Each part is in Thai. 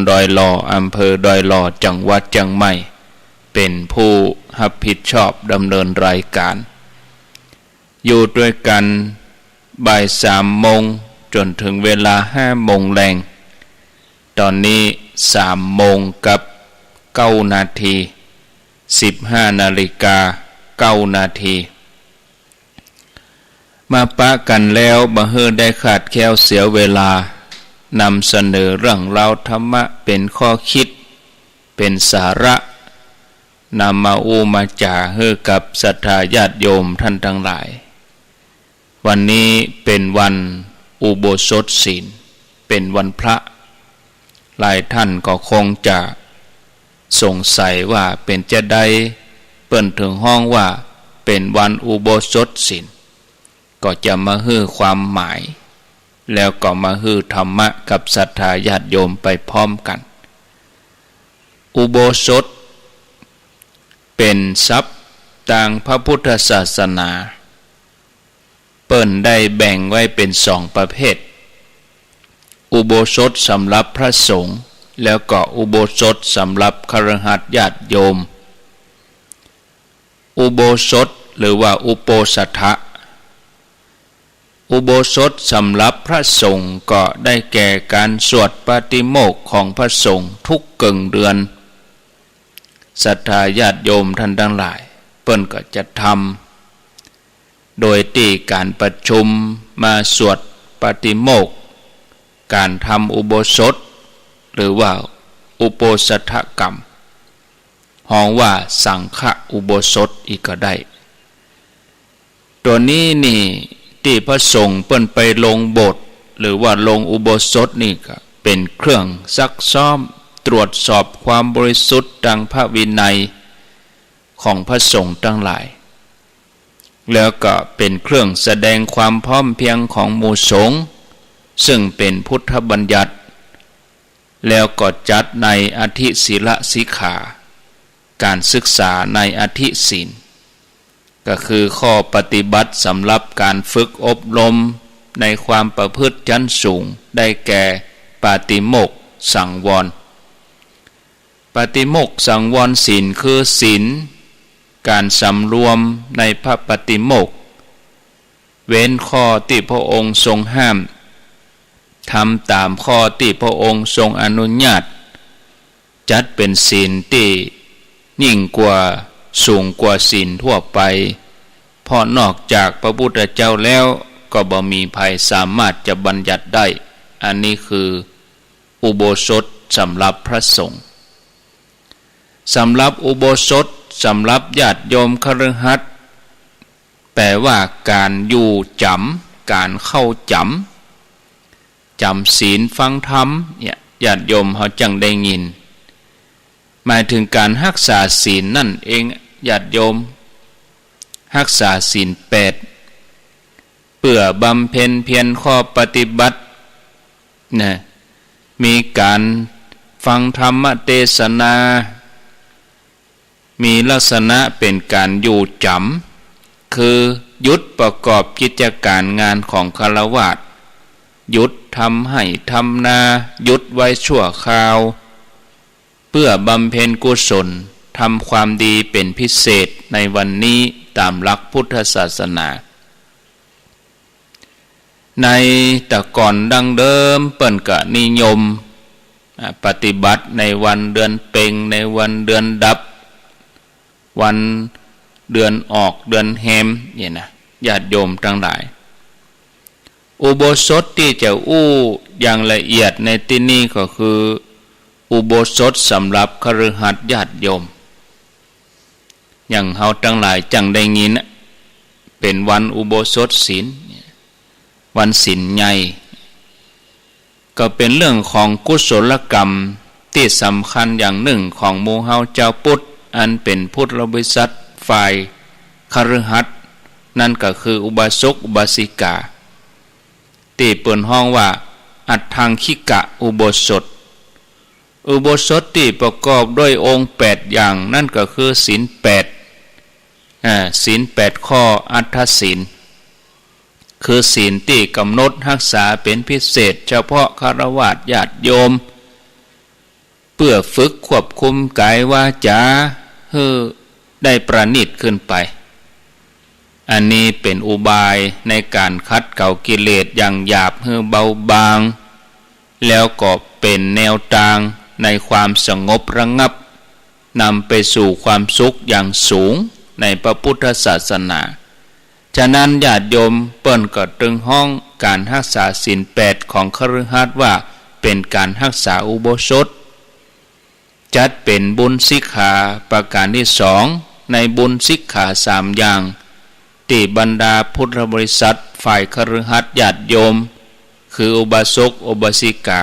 ดอยหล่ออำเภอดอยหล่อจังหวัดเชียงใหม่เป็นผู้รับผิดชอบดำเนินรายการอยู่ด้วยกันบ่าย3 โมงจนถึงเวลา5 โมงแรงตอนนี้3 โมงกับ9 นาที15 นาฬิกา9 นาทีมาปะกันแล้วบ่เฮือได้ขาดแคลวเสียเวลานำเสนอเรื่องราวธรรมะเป็นข้อคิดเป็นสาระนำมามาจ่าให้กับศรัทธาญาติโยมท่านทั้งหลายวันนี้เป็นวันอุโบสถศีลเป็นวันพระหลายท่านก็คงจะสงสัยว่าเป็นจะได้เปิ้นถึงห้องว่าเป็นวันอุโบสถศีลก็จะมาฮื้อความหมายแล้วก็มาฮื้อธรรมะกับศรัทธาญาติโยมไปพร้อมกันอุโบสถเป็นทรัพย์ทางพระพุทธศาสนาเปิ้นได้แบ่งไว้เป็น2 ประเภทอุโบสถสำหรับพระสงฆ์แล้วก็อุโบสถสำหรับคฤหัสถ์ญาติโยมอุโบสถหรือว่าอุโปสถะอุโบสถสำหรับพระสงฆ์ก็ได้แก่การสวดปาฏิโมกข์ของพระสงฆ์ทุกกึ่งเดือนศรัทธาญาติโยมท่านทั้งหลายเปิ้นก็จะทำโดยที่การประชุมมาสวดปาฏิโมกข์การทำอุโบสถหรือว่าอุโปสถกรรมห้องว่าสังฆอุโบสถอีกก็ได้ตัวนี้นี่ที่พระสงฆ์เปิ้นไปลงโบสถ์หรือว่าลงอุโบสถนี่ก็เป็นเครื่องซักซ้อมตรวจสอบความบริสุทธิ์ดังพระวินัยของพระสงฆ์ทั้งหลายแล้วก็เป็นเครื่องแสดงความพร้อมเพรียงของหมู่สงฆ์ซึ่งเป็นพุทธบัญญัติแล้วก็จัดในอธิศีลสิกขาการศึกษาในอธิศีลก็คือข้อปฏิบัติสำหรับการฝึกอบรมในความประพฤติชั้นสูงได้แก่ปาติโมกข์สังวรปาติโมกข์สังวรศีลคือศีลการสำรวมในพระปาติโมกข์เว้นข้อที่พระองค์ทรงห้ามทำตามข้อที่พระองค์ทรงอนุญาตจัดเป็นศีลที่ยิ่งกว่าสูงกว่าศีลทั่วไปเพราะนอกจากพระพุทธเจ้าแล้วก็บ่มีภัยสามารถจะบัญญัติได้อันนี้คืออุโบสถสำหรับพระสงฆ์สำหรับอุโบสถสำหรับญาติโยมคฤหัสถ์แปลว่าการอยู่จำการเข้าจำศีลฟังธรรมเนี่ยญาติโยมเขาจังได้ยินหมายถึงการรักษาศีลนั่นเองญาติโยมรักษาศีล8เพื่อบำเพ็ญเพียรข้อปฏิบัตินะมีการฟังธรรมเทศนามีลักษณะเป็นการอยู่จำคือหยุดประกอบกิจการงานของฆราวาสหยุดทำให้ทำนาหยุดไว้ชั่วคราวเพื่อบำเพ็ญกุศลทำความดีเป็นพิเศษในวันนี้ตามหลักพุทธศาสนาในแต่ก่อนดังเดิมเปิ้นก็นิยมปฏิบัติในวันเดือนเพ็ญในวันเดือนดับวันเดือนออกเดือนแฮมเนี่ยนะญาติโยมทั้งหลายอุโบสถที่จะอย่างละเอียดในที่นี้ก็คืออุโบสถสำหรับคฤหัสถ์ญาติโยมอย่างเฮาทั้งหลายจังได้ยินเป็นวันอุโบสถศีลวันศีลใหญ่ก็เป็นเรื่องของกุศลกรรมที่สำคัญอย่างหนึ่งของหมู่เฮาเจ้าพุทธอันเป็นพุทธบริษัทฝ่ายคฤหัสถ์นั่นก็คืออุบาสกอุบาสิกาที่เปิ้นห้องว่าอัตถังคิกะอุโบสถอุโบสถที่ประกอบด้วยองค์8อย่างนั่นก็คือศีล8ศีล8ข้ออัตถศีลคือศีลที่กำหนดรักษาเป็นพิเศษเฉพาะฆราวาสญาติโยม เพื่อฝึกควบคุมกายวาจาให้ได้ประณีตขึ้นไปอันนี้เป็นอุบายในการคัดเกลากิเลสอย่างหยาบให้เบาบางแล้วก็เป็นแนวทางในความสงบระงับนำไปสู่ความสุขอย่างสูงในพระพุทธศาสนาฉะนั้นญาติโยมเปิ้นก็ตรึงห้องการรักษาศีล8ของคฤหัสถ์ว่าเป็นการรักษาอุโบสถจัดเป็นบุญสิกขาประการที่2ในบุญสิกขา3อย่างที่บรรดาพุทธบริษัทฝ่ายคฤหัสถ์ญาติโยมคืออุบาสกอุบาสิกา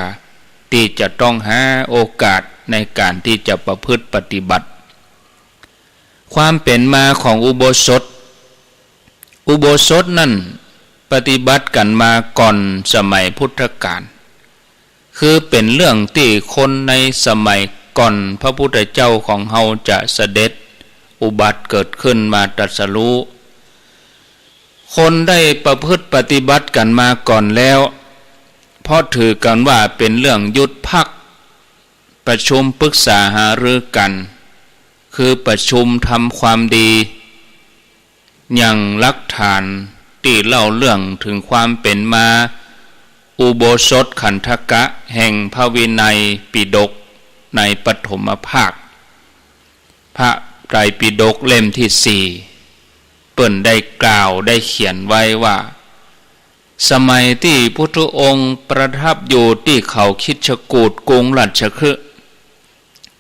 ที่จะต้องหาโอกาสในการที่จะประพฤติปฏิบัติความเป็นมาของอุโบสถนั่นปฏิบัติกันมาก่อนสมัยพุทธกาลคือเป็นเรื่องที่คนในสมัยก่อนพระพุทธเจ้าของเฮาจะเสด็จอุบัติเกิดขึ้นมาตรัสรู้คนได้ประพฤติปฏิบัติกันมาก่อนแล้วเพราะถือกันว่าเป็นเรื่องยุดพักประชุมปรึกษาหารือกันคือประชุมทำความดีอย่างหลักฐานที่เล่าเรื่องถึงความเป็นมาอุโบสถขันธกะแห่งพระวินัยปิฎกในปฐมภาคพระไตรปิฎกเล่มที่4เปิ้นได้กล่าวได้เขียนไว้ว่าสมัยที่พุทธองค์ประทับอยู่ที่เขาคิชกูฏกรุงราชคฤห์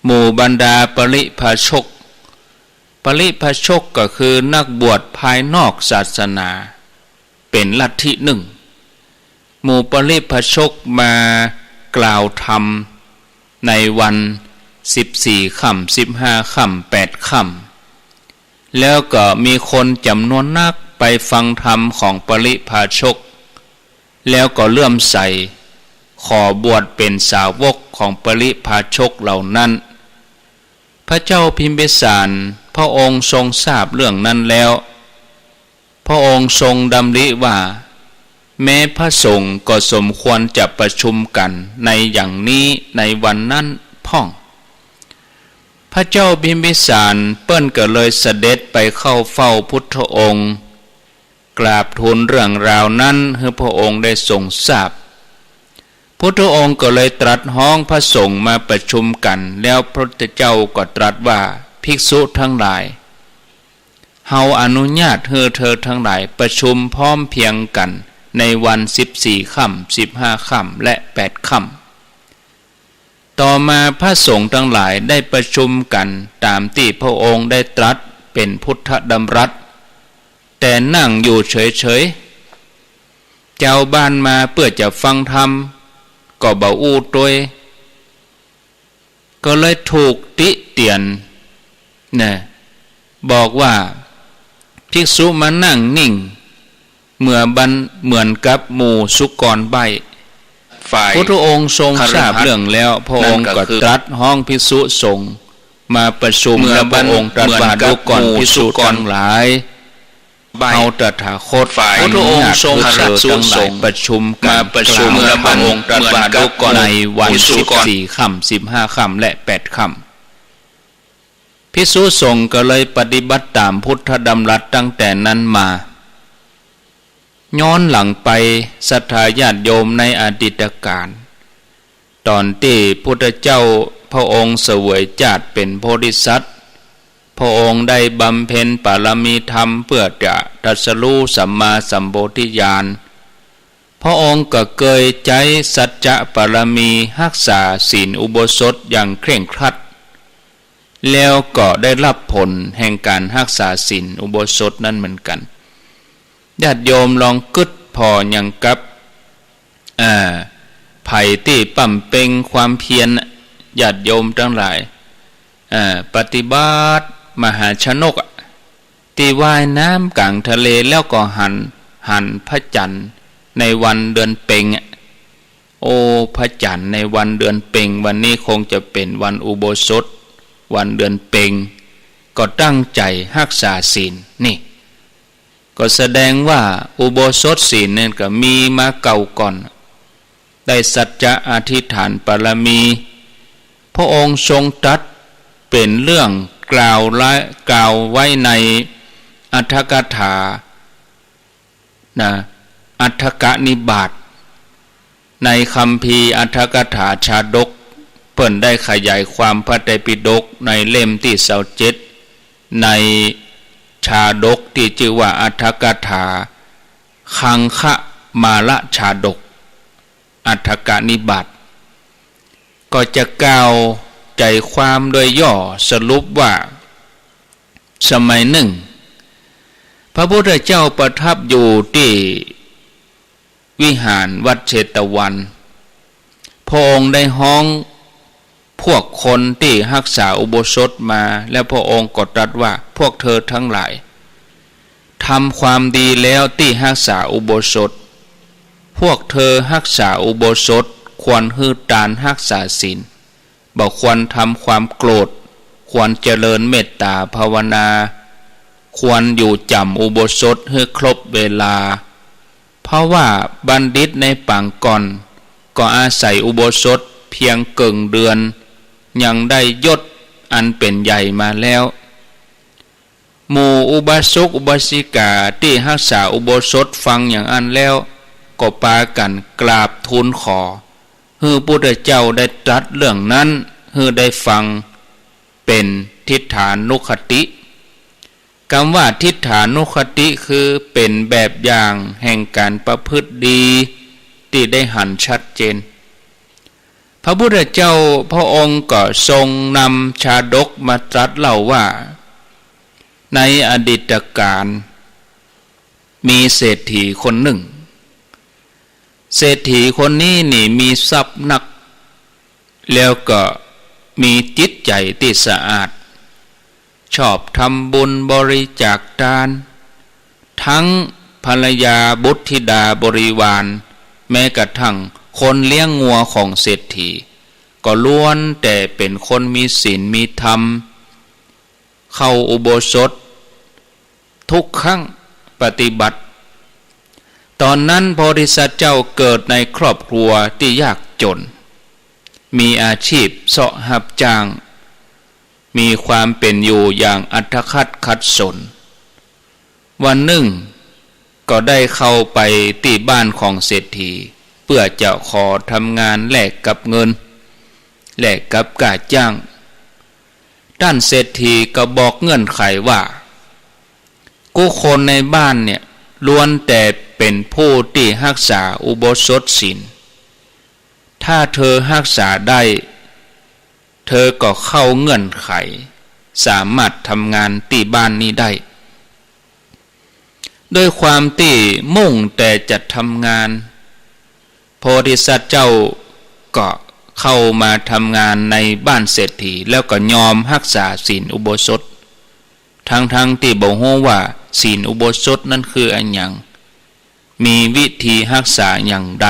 หมู่บรรดาปริพาชกก็คือนักบวชภายนอกศาสนาเป็นลัทธิหนึ่งหมู่ปริพาชกมากล่าวธรรมในวัน14ค่ำ15ค่ำ8ค่ำแล้วก็มีคนจำนวนนักไปฟังธรรมของปริพาชกแล้วก็เลื่อมใสขอบวชเป็นสาวกของปริพาชกเหล่านั้นพระเจ้าพิมพิสารพระองค์ทรงทราบเรื่องนั้นแล้วพระองค์ทรงดำริว่าแม้พระสงฆ์ก็สมควรจะประชุมกันในอย่างนี้ในวันนั้นพ่องพระเจ้าพิมพิสารเปิ้นก็เลยเสด็จไปเข้าเฝ้าพุทธองค์กราบทูลเรื่องราวนั้นให้พระองค์ได้ทรงทราบพุทธองค์ก็เลยตรัสห้องพระสงฆ์มาประชุมกันแล้วพระพุทธเจ้าก็ตรัสว่าภิกษุทั้งหลายเฮาอนุญาตให้เธอทั้งหลายประชุมพร้อมเพียงกันในวัน14ค่ำ15ค่ำและ8ค่ำต่อมาพระสงฆ์ทั้งหลายได้ประชุมกันตามที่พระองค์ได้ตรัสเป็นพุทธดำรัสแต่นั่งอยู่เฉยๆเจ้าบ้านมาเพื่อจะฟังธรรมก็บ่อู้ตัวก็เลยถูกติเตียนนะบอกว่าภิกษุมานั่งนิ่งเหมือนกับหมู่สุกรใบพระพุทธองค์ทรงทราบเรื่องแล้วพระองค์ก็ตรัสห้องภิกษุสงฆ์มาประชุมแล้วพระองค์ตรัสว่าดูก่อนภิกษุทั้งหลายเอาตถาคตพระพุทธองค์ทรงทราบทั้งหลายประชุมกันประชุมแล้วพระองค์ตรัสว่าดูก่อนในวัน14ค่ำ15ค่ำและ8ค่ำภิกษุสงฆ์ก็เลยปฏิบัติตามพุทธดำรัสตั้งแต่นั้นมาย้อนหลังไปศรัทธาญาติโยมในอดีตการตอนที่พุทธเจ้าพระองค์เสวยญาติเป็นโพธิสัตว์พระองค์ได้บำเพ็ญบารมีธรรมเพื่อจะตรัสรู้สัมมาสัมโพธิญาณพระองค์ก็เกยใจสัจจะบารมีรักษาศีลอุโบสถอย่างเคร่งครัดแล้วก็ได้รับผลแห่งการรักษาศีลอุโบสถนั้นเหมือนกันญาติโยมลองกึดพออย่างกับไผ่ที่ปั่มเป่งความเพียรญาติโยมทั้งหลายปฏิบัติมหาชนกที่ว่ายน้ำกลางทะเลแล้วก็หันพระจันทร์ในวันเดือนเพ็ญโอ้พระจันทร์ในวันเดือนเพ็ญวันนี้คงจะเป็นวันอุโบสถวันเดือนเพ็ญก็ตั้งใจรักษาศีลนี่ก็แสดงว่าอุโบสถศีลเนี่ยก็มีมาเก่าก่อนได้สัจจะอธิษฐานบารมีพ พระองค์ทรงตรัสเป็นเรื่องกล่าวไว้ในอัฏฐกถาอัฏฐกนิบาตในคัมภีร์อัฏฐกถาชาดกเพิ่นได้ขยายความพระไตรปิฎกในเล่มที่27ในชาดกที่ชื่อว่าอัฏฐกถาคังคะมาละชาดกอัฏฐกนิบาตก็จะกล่าวใจความโดยย่อสรุปว่าสมัยหนึ่งพระพุทธเจ้าประทับอยู่ที่วิหารวัดเชตวันพระองค์ได้ฮ้องพวกคนที่รักษาอุโบสถมาและพระองค์ก็ตรัสว่าพวกเธอทั้งหลายทำความดีแล้วที่รักษาอุโบสถพวกเธอรักษาอุโบสถควรฮือตานรักษาศีลบ่ควรทำความโกรธควรเจริญเมตตาภาวนาควรอยู่จำอุโบสถให้ครบเวลาเพราะว่าบัณฑิตในปางก่อนก็อาศัยอุโบสถเพียงเกิงเดือนยังได้ยศอันเป็นใหญ่มาแล้วหมู่อุบาสกอุบาสิกาที่รักษาอุโบสถฟังอย่างอันแล้วก็ปากันกราบทูลขอให้พุทธเจ้าได้ตรัสเรื่องนั้นให้ได้ฟังเป็นทิฏฐานุคติคำว่าทิฏฐานุคติคือเป็นแบบอย่างแห่งการประพฤติดีที่ได้หันชัดเจนพระพุทธเจ้าพระองค์ก็ทรงนำชาดกมาตรัสเล่าว่าในอดีตการมีเศรษฐีคนหนึ่งเศรษฐีคนนี้นี่มีทรัพย์นักแล้วก็มีจิตใจที่สะอาดชอบทำบุญบริจาคทานทั้งภรรยาบุตรธิดาบริวารแม้กระทั่งคนเลี้ยงงัวของเศรษฐีก็ล้วนแต่เป็นคนมีศีลมีธรรมเข้าอุโบสถทุกครั้งปฏิบัติตอนนั้นโพธิสัตว์เจ้าเกิดในครอบครัวที่ยากจนมีอาชีพเสาะหับจ้างมีความเป็นอยู่อย่างอัตคัดขัดสนวันหนึ่งก็ได้เข้าไปที่บ้านของเศรษฐีเพื่อจะขอทำงานแลกกับเงินแลกกับค่าจ้างด้านเศรษฐีก็บอกเงื่อนไขว่าผู้คนในบ้านเนี่ยล้วนแต่เป็นผู้ที่รักษาอุโบสถศีลถ้าเธอรักษาได้เธอก็เข้าเงื่อนไขสามารถทำงานที่บ้านนี้ได้ด้วยความที่มุ่งแต่จะทำงานโพธิสัตว์เจ้าก็เข้ามาทำงานในบ้านเศรษฐีแล้วก็ยอมรักษาศีลอุโบสถทั้งที่บ่ฮู้ว่าศีลอุโบสถนั้นคืออันหยังมีวิธีรักษาอย่างใด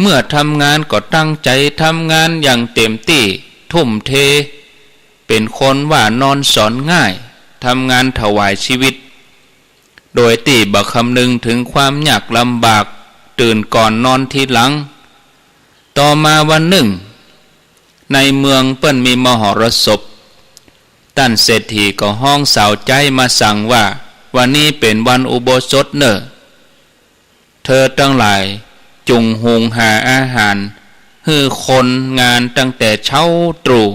เมื่อทำงานก็ตั้งใจทำงานอย่างเต็มที่ทุ่มเทเป็นคนว่านอนสอนง่ายทำงานถวายชีวิตโดยที่บ่คำนึงถึงความยากลำบากตื่นก่อนนอนทีหลังต่อมาวันหนึ่งในเมืองเปิ้นมีมหรสพท่านเศรษฐีก็ห้องสาวใจมาสั่งว่าวันนี้เป็นวันอุโบสถเนอะเธอทั้งหลายจุงหุงหาอาหารให้คนงานตั้งแต่เช้าตรู่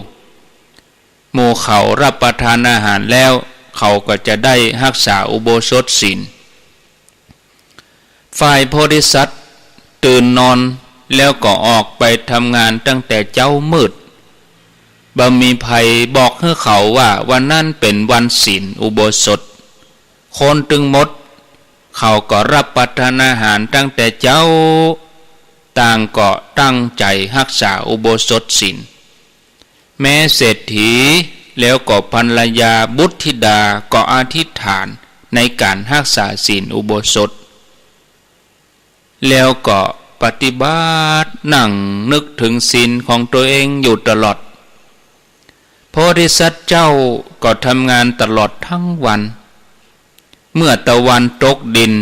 หมู่เขารับประทานอาหารแล้วเขาก็จะได้รักษาอุโบสถศีลฝ่ายโพธิสัตว์ตื่นนอนแล้วก็ออกไปทำงานตั้งแต่เช้ามืดบ่มีภัยบอกให้เขาว่าวันนั้นเป็นวันศีลอุโบสถคนตึงหมดเขาก็รับประทานอาหารตั้งแต่เช้าต่างก็ตั้งใจรักษาอุโบสถศีลแม้เศรษฐีแล้วก็ภรรยาบุตรธิดาก็อธิษฐานในการรักษาศีลอุโบสถแล้วก็ปฏิบัตินั่งนึกถึงศีลของตัวเองอยู่ตลอดโพธิสัตว์เจ้าก็ทำงานตลอดทั้งวันเมื่อตะวันตกดิน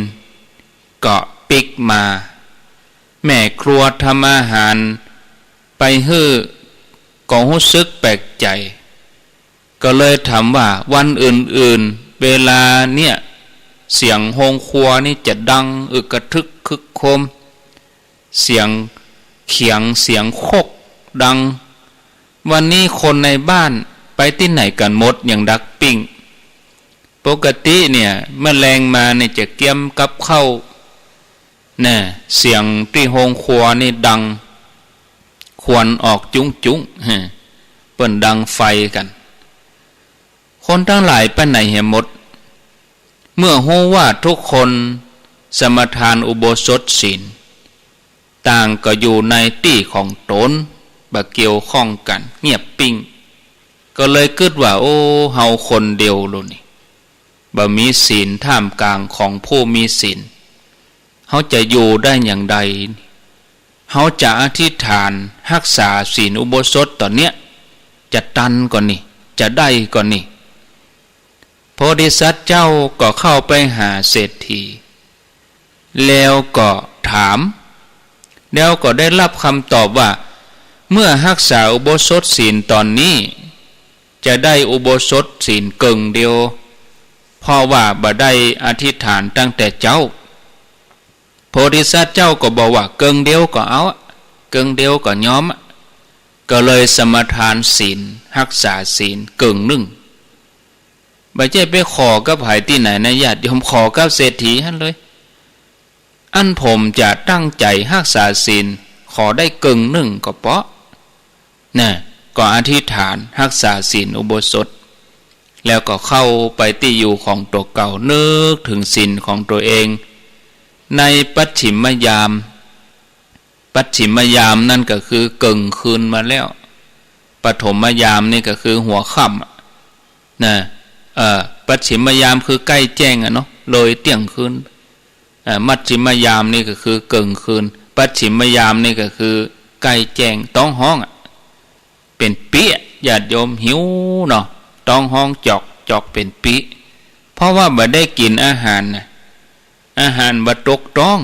ก็ปิกมาแม่ครัวทำอาหารไปให้ ก็รู้สึกแปลกใจก็เลยถามว่าวันอื่นๆเวลาเนี่ยเสียงโฮงครัวนี่จะดังอึกกระทึกคึกโครมเสียงเขียงเสียงโคกดังวันนี้คนในบ้านไปที่ไหนกันหมดอย่างดักปิ้งปกติเนี่ยแมลงมาเนี่ยจะเกี่ยมกับเข้าเนี่ยเสียงที่โฮงครัวนี่ดังควันออกจุ้งจุ้งเปิ้นดังไฟกันคนทั้งหลายไปไหนเหี่ยหมดเมื่อฮู้ว่าทุกคนสมทานอุโบสถศีลต่างก็อยู่ในที่ของตนบ่เกี่ยวข้องกันเงียบปิ้งก็เลยคิดว่าโอ้เฮาคนเดียวโลนี่บ่มีศีลท่ามกลางของผู้มีศีลเฮาจะอยู่ได้อย่างใดเฮาจะอธิษฐานรักษาศีลอุโบสถตอนเนี้ยจะตันก่อนนี่จะได้ก่อนนี่โพธิสัตว์เจ้าก็เข้าไปหาเศรษฐีแล้วก็ถามแล้วก็ได้รับคำตอบว่าเมื่อรักษาอุโบสถศีลตอนนี้จะได้อุโบสถศีลเกิงเดียวเพราะว่าบ่ได้อธิษฐานตั้งแต่เจ้าโพธิสัตว์เจ้าก็บอกว่าเกิงเดียวก็เอาเกิงเดียวก็ยอมก็เลยสมทานศีลรักษาศีลเกิงหนึ่งบ่ใช่ไปขอกับไผที่ไหนนะญาติโยมขอกับเศรษฐีหั่นเลยอันผมจะตั้งใจรักษาศีลขอได้เกิงหนึ่งก็เพราะน่ะก็อธิษฐานรักษาศีลอุโบสถแล้วก็เข้าไปที่อยู่ของตัวเก่านึกถึงศีลของตัวเองในปัจฉิมยามปัจฉิมยามนั่นก็คือเกิงคืนมาแล้วปฐมยามนี่ก็คือหัวค่ำนะปัจฉิมยามคือใกล้แจ้งเนาะเลยเที่ยงคืนมัจฉิมยามนี่ก็คือเกิงคืนปัจฉิมยามนี่ก็คือใกล้แจ้งต้องห้องเป็นเปี้ยญาติโยมหิวเนาะต้องห้องจอกเป็นปีเพราะว่าบ่ได้กินอาหารบ่ตกต้อง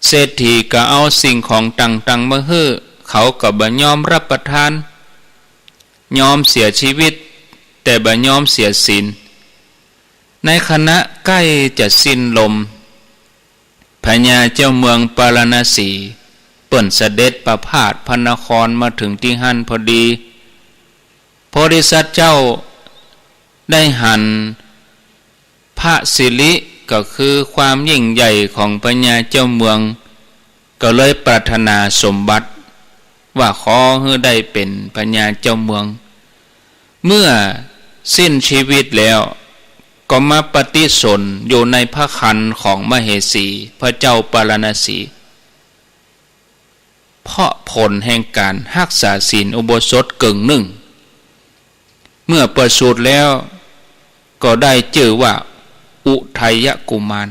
เศรษฐีก็เอาสิ่งของต่างๆมาให้เขาก็บ่ยอมรับประทานยอมเสียชีวิตแต่บ่ยอมเสียศีลในขณะใกล้จะสิ้นลมพญาเจ้าเมืองปารณสีเปิ้นเสด็จประพาสพระนครมาถึงที่หั่นพอดีโพธิสัตว์เจ้าได้หันพระสิริก็คือความยิ่งใหญ่ของพญาเจ้าเมืองก็เลยปรารถนาสมบัติว่าขอให้ได้เป็นพญาเจ้าเมืองเมื่อสิ้นชีวิตแล้วก็มาปฏิสนธิอยู่ในพระคันของมเหสีพระเจ้าปารณสีเพราะผลแห่งการรักษาศีลอุโบสถเกิงหนึ่งเมื่อประสูติแล้วก็ได้ชื่อว่าอุทัยกุมาร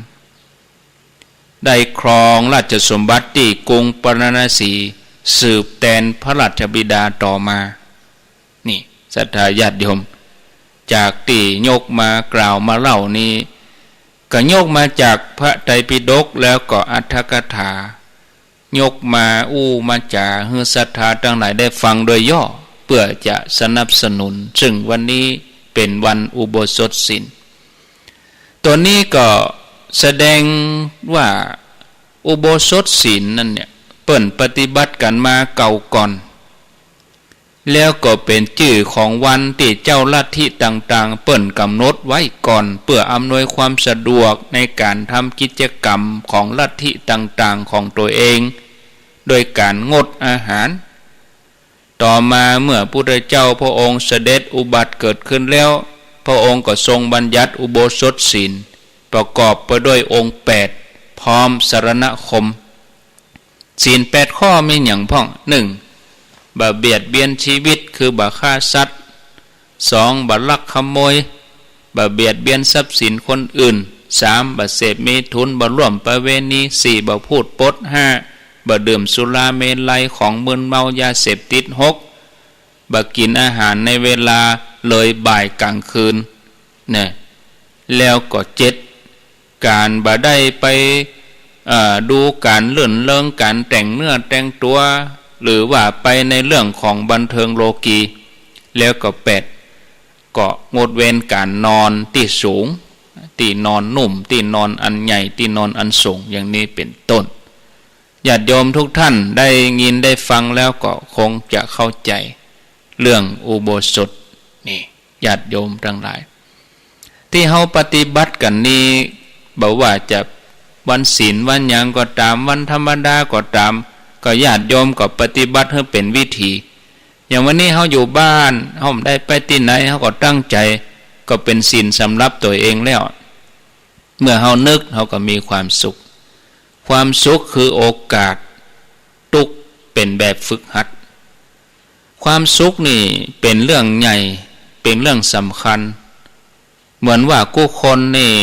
ได้ครองราชสมบัติที่กรุงปารณสีสืบแทนพระราชบิดาต่อมานี่ศรัทธาญาติโยมจากที่ยกมากล่าวมาเล่านี้ก็ยกมาจากพระไตรปิฎกแล้วก็อรรถกถายกมามาจากให้ศรัทธาทั้งหลายได้ฟังโดยย่อเพื่อจะสนับสนุนซึ่งวันนี้เป็นวันอุโบสถศีลตัวนี้ก็แสดงว่าอุโบสถศีลนั่นเนี่ยเปิ้นปฏิบัติกันมาเก่าก่อนแล้วก็เป็นชื่อของวันที่เจ้าลัทธิต่างๆเปิ้นกำหนดไว้ก่อนเพื่ออำนวยความสะดวกในการทำกิจกรรมของลัทธิต่างๆของตัวเองโดยการงดอาหารต่อมาเมื่อพระพุทธเจ้าพระองค์เสด็จอุบัติเกิดขึ้นแล้วพระองค์ก็ทรงบัญญัติอุโบสถศีลประกอบไปด้วยองค์8พร้อมสรณคมศีล8ข้อมีหยังพ้อง1บ่เบียดเบียนชีวิตคือบ่ฆ่าสัตว์2บ่ลักขโมยบ่เบียดเบียนทรัพย์สินคนอื่น3บ่เสพเมถุนบ่ร่วมประเวณี4บ่พูดปด5บ่ดื่มสุราเมลัยของมึนเมายาเสพติด6บ่กินอาหารในเวลาเลยบ่ายกลางคืนเนี่ยแล้วก็7การบ่ได้ไปดูการเลื่อนเลิงการแต่งเนื้อแต่งตัว หรือว่าไปในเรื่องของบันเทิงโลกีแล้วก็8ก็งดเว้นการนอนที่สูงที่นอนนุ่มที่นอนอันใหญ่ที่นอนอันสูงอย่างนี้เป็นต้นญาติโยมทุกท่านได้ยินได้ฟังแล้วก็คงจะเข้าใจเรื่องอุโบสถนี่ญาติโยมทั้งหลายที่เฮาปฏิบัติกันนี้บอกว่าจะวันศีลวันหยังก็ตามวันธรรมดาก็ตามก็ญาติโยมก็ปฏิบัติให้เป็นวิธีอย่างวันนี้เฮาอยู่บ้านเฮาได้ไปที่ไหนเฮาก็ตั้งใจก็เป็นศีลสำหรับตัวเองแล้วเมื่อเฮานึกเฮาก็มีความสุขความสุขคือโอกาสทุกเป็นแบบฝึกหัดความสุขนี่เป็นเรื่องใหญ่เป็นเรื่องสำคัญเหมือนว่ากู้คนนี่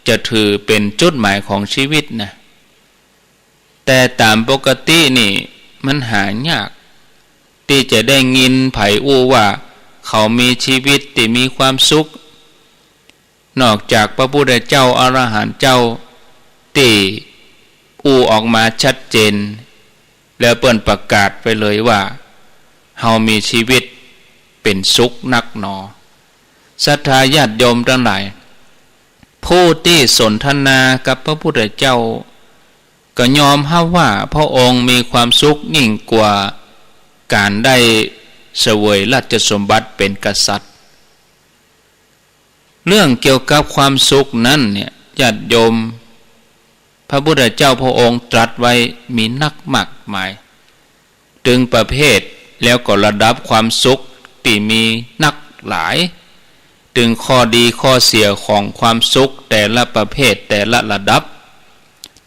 จะถือเป็นจุดหมายของชีวิตนะแต่ตามปกตินี่มันหายากที่จะได้ยินไผอู้ว่าเขามีชีวิตที่มีความสุขนอกจากพระพุทธเจ้าอรหันต์เจ้าที่อู้ออกมาชัดเจนแล้วเปิ้นประกาศไปเลยว่าเฮามีชีวิตเป็นสุขนักหนอศรัทธาญาติโยมทั้งหลายผู้ที่สนทนากับพระพุทธเจ้าก็ยอมรับว่าพระองค์มีความสุขยิ่งกว่าการได้เสวยราชสมบัติเป็นกษัตริย์เรื่องเกี่ยวกับความสุขนั้นเนี่ยญาติโยมพระพุทธเจ้าพระองค์ตรัสไว้มีนักมากมายถึงประเภทแล้วก็ระดับความสุขที่มีนักหลายถึงข้อดีข้อเสียของความสุขแต่ละประเภทแต่ละระดับ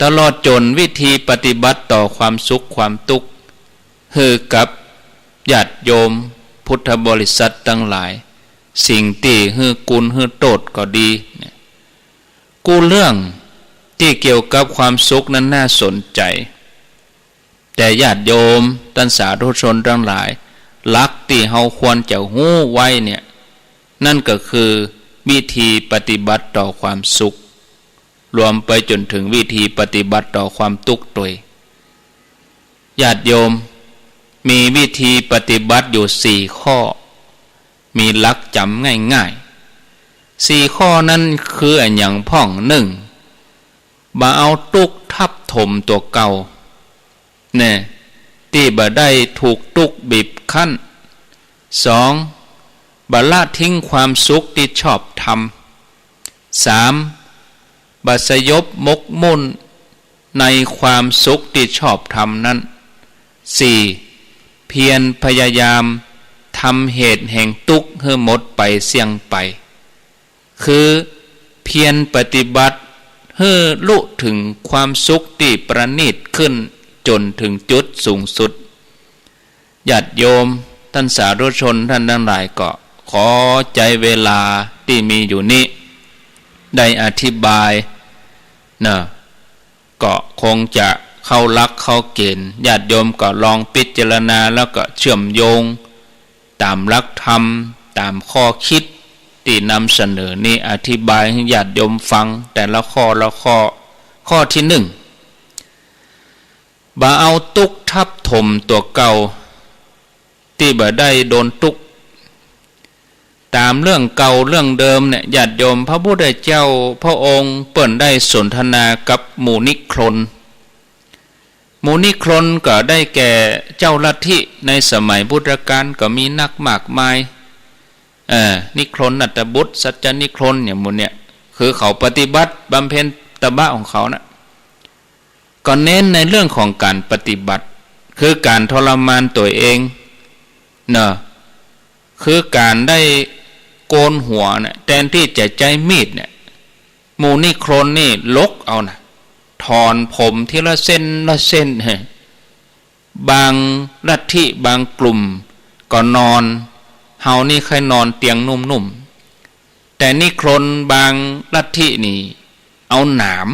ตลอดจนวิธีปฏิบัติต่อความสุขความทุกข์คือกับญาติโยมพุทธบริษัททั้งหลายสิ่งที่ฮือกุลฮือโตดก็ดีกูเรื่องที่เกี่ยวกับความสุขนั้นน่าสนใจแต่ญาติโยมท่านสาธุชนทั้งหลายหลักที่เฮาควรจะฮู้ไว้เนี่ยนั่นก็คือวิธีปฏิบัติต่อความสุขรวมไปจนถึงวิธีปฏิบัติต่อความทุกข์ด้วยญาติโยมมีวิธีปฏิบัติอยู่4ข้อมีหลักจำง่ายๆ4ข้อนั้นคืออันอย่างพ่อง1บ่เอาทุกข์ทับถมตัวเก่าเนี่ยที่บ่ได้ถูกทุกข์บีบคั้น2บ่ละทิ้งความสุขที่ชอบทำ3บ่สยบมกมุ่นในความสุขที่ชอบทำนั้น4เพียรพยายามทำเหตุแห่งทุกข์ให้หมดไปเสี่ยงไปคือเพียรปฏิบัติให้ลุถึงความสุขที่ประณีตขึ้นจนถึงจุดสูงสุดญาติโยมท่านสาธุชนท่านทั้งหลายก็ขอใจเวลาที่มีอยู่นี้ได้อธิบายนะก็คงจะเข้าลักเข้าเกณฑ์ญาติโยมก็ลองพิจารณาแล้วก็เชื่อมโยงตามหลักธรรมตามข้อคิดที่นำเสนอนี้อธิบายให้ญาติโยมฟังแต่ละข้อละข้อที่1บ่เอาทุกข์ทับถมตัวเก่าที่บ่ได้โดนทุกข์ตามเรื่องเก่าเรื่องเดิมเนี่ยญาติโยมพระพุทธเจ้าพระองค์เปิ่นได้สนทนากับหมู่นิครนก็ได้แก่เจ้าลัทธิในสมัยพุทธกาลก็มีนักมากมายนิครนนัตตบุตรสัจจนิครนอย่างหมู่เนี่ยคือเขาปฏิบัติบำเพ็ญตบะของเขานะก็เน้นในเรื่องของการปฏิบัติคือการทรมานตัวเองเนอะคือการได้โกนหัวเนี่ยแทนที่จะใจมีดเนี่ยหมู่นิครนนี่ลกเอานะถอนผมทีละเส้นละเส้นบางลัทธิบางกลุ่มก็นอนเฮานี่เคยนอนเตียงนุ่มๆแต่นิครนบางลัทธินี่เอาหนาม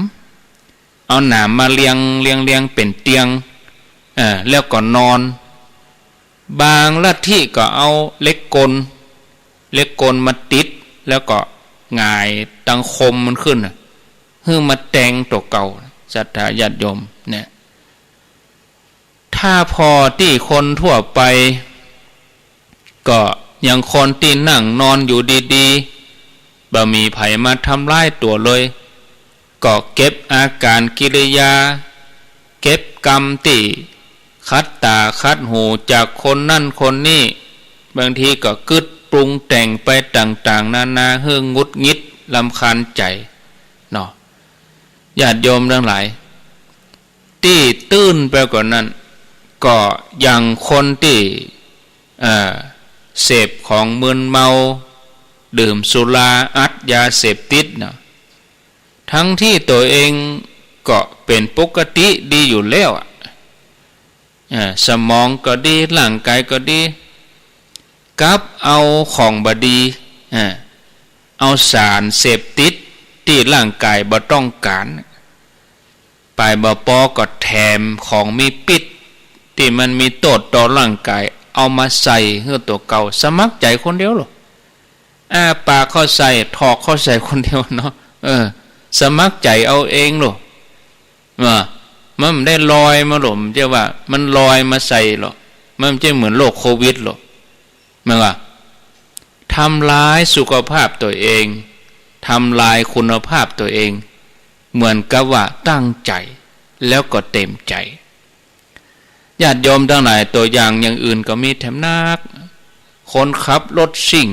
มาเรียงเป็นเตียงแล้วก็นอนบางลัทธิก็เอาเล็กกลมาติดแล้วก็หงายตังคมมันขึ้นให้มาแต่งตัวเก่าศรัทธาญาติโยมเนี่ยท ถ้าพอที่คนทั่วไปก็อย่างคนที่นั่งนอนอยู่ดีๆบ่มีไผมาทำร้ายตัวเลยก็เก็บอาการกิริยาเก็บกรรมที่คัดตาคัดหูจากคนนั่นคนนี้บางทีก็กึดปรุงแต่งไปต่างๆนานาเฮืองุดงิดรำคาญใจเนาะญาติโยมทั้งหลายที่ตื้นไปกว่านั้นก็อย่างคนที่เสพของมึนเมาดื่มสุราอัดยาเสพติดนะทั้งที่ตัวเองก็เป็นปกติดีอยู่แล้วสมองก็ดีร่างกายก็ดีกับเอาของบดีเอาสารเสพติดที่ร่างกายบ่ต้องการไปบ่ปอก็แถมของมีพิษที่มันมีโทษต่อร่างกายเอามาใส่เพื่อตัวเก่าสมัครใจคนเดียวหรอปากเข้าใส่ถอกเข้าใส่คนเดียวเนาะสมัครใจเอาเองหรอมันได้ลอยมาหรอมันจะว่ามันลอยมาใส่หรอมันจะเหมือนโรคโควิดหรอมันว่าทำลายสุขภาพตัวเองทำลายคุณภาพตัวเองเหมือนกับว่าตั้งใจแล้วก็เต็มใจญาติโยมทั้งหลายตัวอย่างอื่นก็มีแถมนักคนขับรถซิ่ง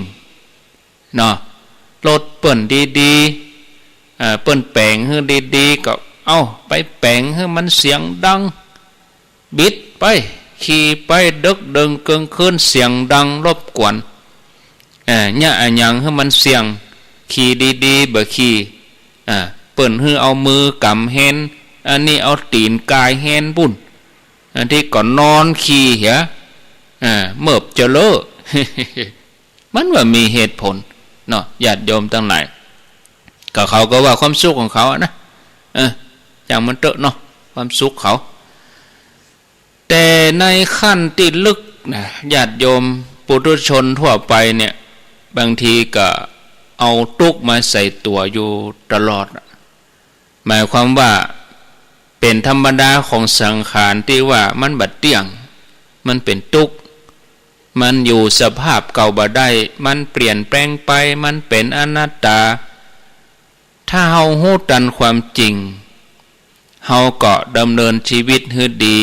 เนาะรถเปิ่นดีๆเปิ่นแปลงให้ดีๆก็เอาไปแปลงให้มันเสียงดังบิดไปขี่ไปดึกดึงเกินคืนเสียงดังรบกวนเนี่ยอย่างให้มันเสียงขี่ดีๆบ่ขี่เปิ่นให้เอามือกำแฮนอันนี้เอาตีนกายแฮนบุ่นอันที่ก่อนนอนขี่เหรอเมิบจะเลอะ มันว่ามีเหตุผลเนาะญาติโยมทั้งหลายก็เขาก็ว่าความสุขของเขานะอย่างมันเตอะเนาะความสุขเขาแต่ในขั้นที่ลึกนะญาติโยมปุถุชนทั่วไปเนี่ยบางทีก็เอาตุกมาใส่ตัวอยู่ตลอดหมายความว่าเป็นธรรมดาของสังขารที่ว่ามันบัดเตี้ยงมันเป็นตุกมันอยู่สภาพเก่าบ่ได้มันเปลี่ยนแปลงไปมันเป็นอนัตตาถ้าเฮาฮู้ตันความจริงเฮาก็ดำเนินชีวิตให้ดี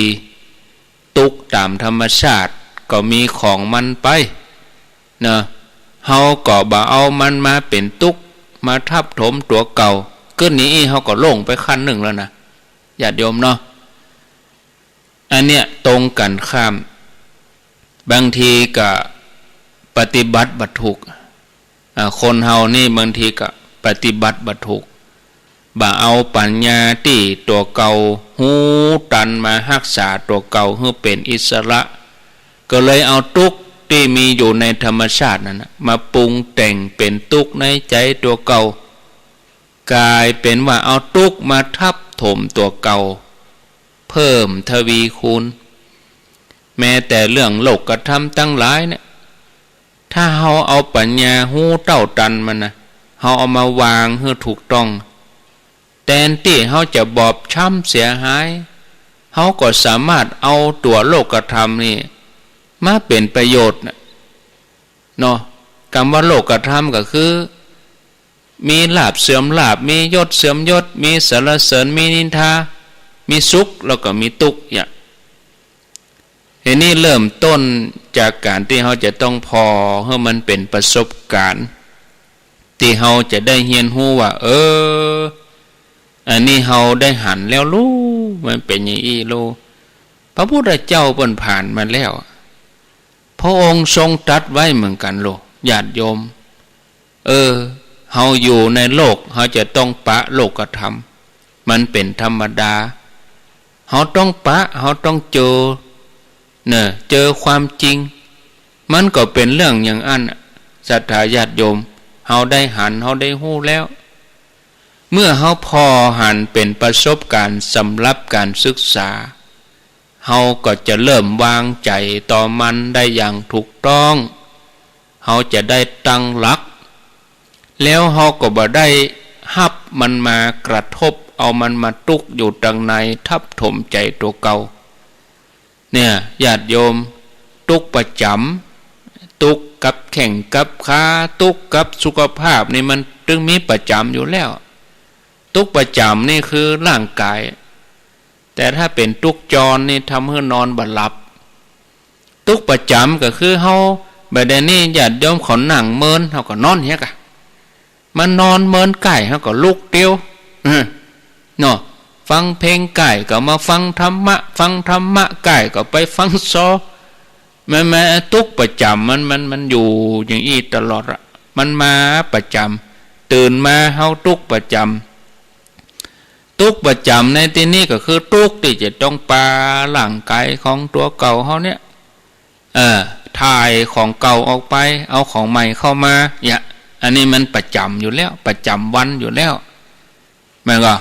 ตุกตามธรรมชาติก็มีของมันไปเนาะเฮาก็บ่เอามันมาเป็นตุกมาทับถมตัวเก่าเกินนี้เฮาก็ลงไปขั้นหนึ่งแล้วนะญาติโยมเนาะอันเนี้ยตรงกันข้ามบางทีก็ปฏิบัติบัถูกคนเฮานี่บางทีก็ปฏิบัติบัถูกบ่เอาปัญญาที่ตัวเก่าหูตันมารักษาตัวเก่าให้เป็นอิสระก็เลยเอาทุกข์ที่มีอยู่ในธรรมชาตินั้นมาปรุงแต่งเป็นทุกข์ในใจตัวเก่ากลายเป็นว่าเอาทุกข์มาทับถมตัวเก่าเพิ่มทวีคูณแม้แต่เรื่องโลกธรรมทั้งหลายเนี่ยถ้าเฮาเอาปัญญาหูเต้าตันมันนะเฮาเอามาวางให้ถูกต้องแทนที่เฮาจะบอบช้ำเสียหายเฮาก็สามารถเอาตัวโลกธรรมนี่มาเป็นประโยชน์เนาะคำว่าโลกธรรมก็คือมีลาภเสื่อมลาภมียศเสื่อมยศมีสรรเสริญมีนินทามีสุขแล้วก็มีทุกข์อย่างทีนี้เริ่มต้นจากการที่เราจะต้องพอให้มันเป็นประสบการณ์ที่เราจะได้เรียนรู้ว่าอันนี้เราได้หันแล้วรู้มันเป็นอย่างนี้รู้พระพุทธเจ้าเพิ่นผ่านมาแล้วพระองค์ทรงตรัสไว้เหมือนกันโลญาติโยมเฮาอยู่ในโลกเฮาจะต้องปะโลกธรรมมันเป็นธรรมดาเฮาต้องปะเฮาต้องเจอความจริงมันก็เป็นเรื่องอย่างอันศรัทธาญาติโยมเฮาได้หันเฮาได้ฮู้แล้วเมื่อเฮาพอหันเป็นประสบการณ์สำหรับการศึกษาเฮาก็จะเริ่มวางใจต่อมันได้อย่างถูกต้องเฮาจะได้ตั้งหลักแล้วเฮาก็บ่ได้ฮับมันมากระทบเอามันมาตุกอยู่ดังในทับถมใจตัวเก่า เนี่ยญาติโยมตุกประจำตุกกับแข่งกับค้าตุกกับสุขภาพนี่มันตึงมีประจำอยู่แล้วตุกประจำนี่คือร่างกายแต่ถ้าเป็นตุกจรนี่ทำให้นอนบ่หลับตุกประจำก็คือเฮาบัดนี้ญาติโยมขอนั่งเมินเฮาก็นอนเฮียกะมันนอนเมินไก่เฮาก็ลุกเตียวเนาะฟังเพลงไก่ก็มาฟังธรรมะไก่ก็ไปฟังซอแม่ตุกประจำมันอยู่อย่างอี้ตลอดอะมันมาประจำตื่นมาเฮาตุกประจำตุกประจำในที่นี้ก็คือตุกที่จะต้องปาร่างกายของตัวเก่าเฮาเนี่ยถ่ายของเก่าออกไปเอาของใหม่เข้ามาเนี่ยอันนี้มันประจำอยู่แล้วประจำวันอยู่แล้วแม่ก็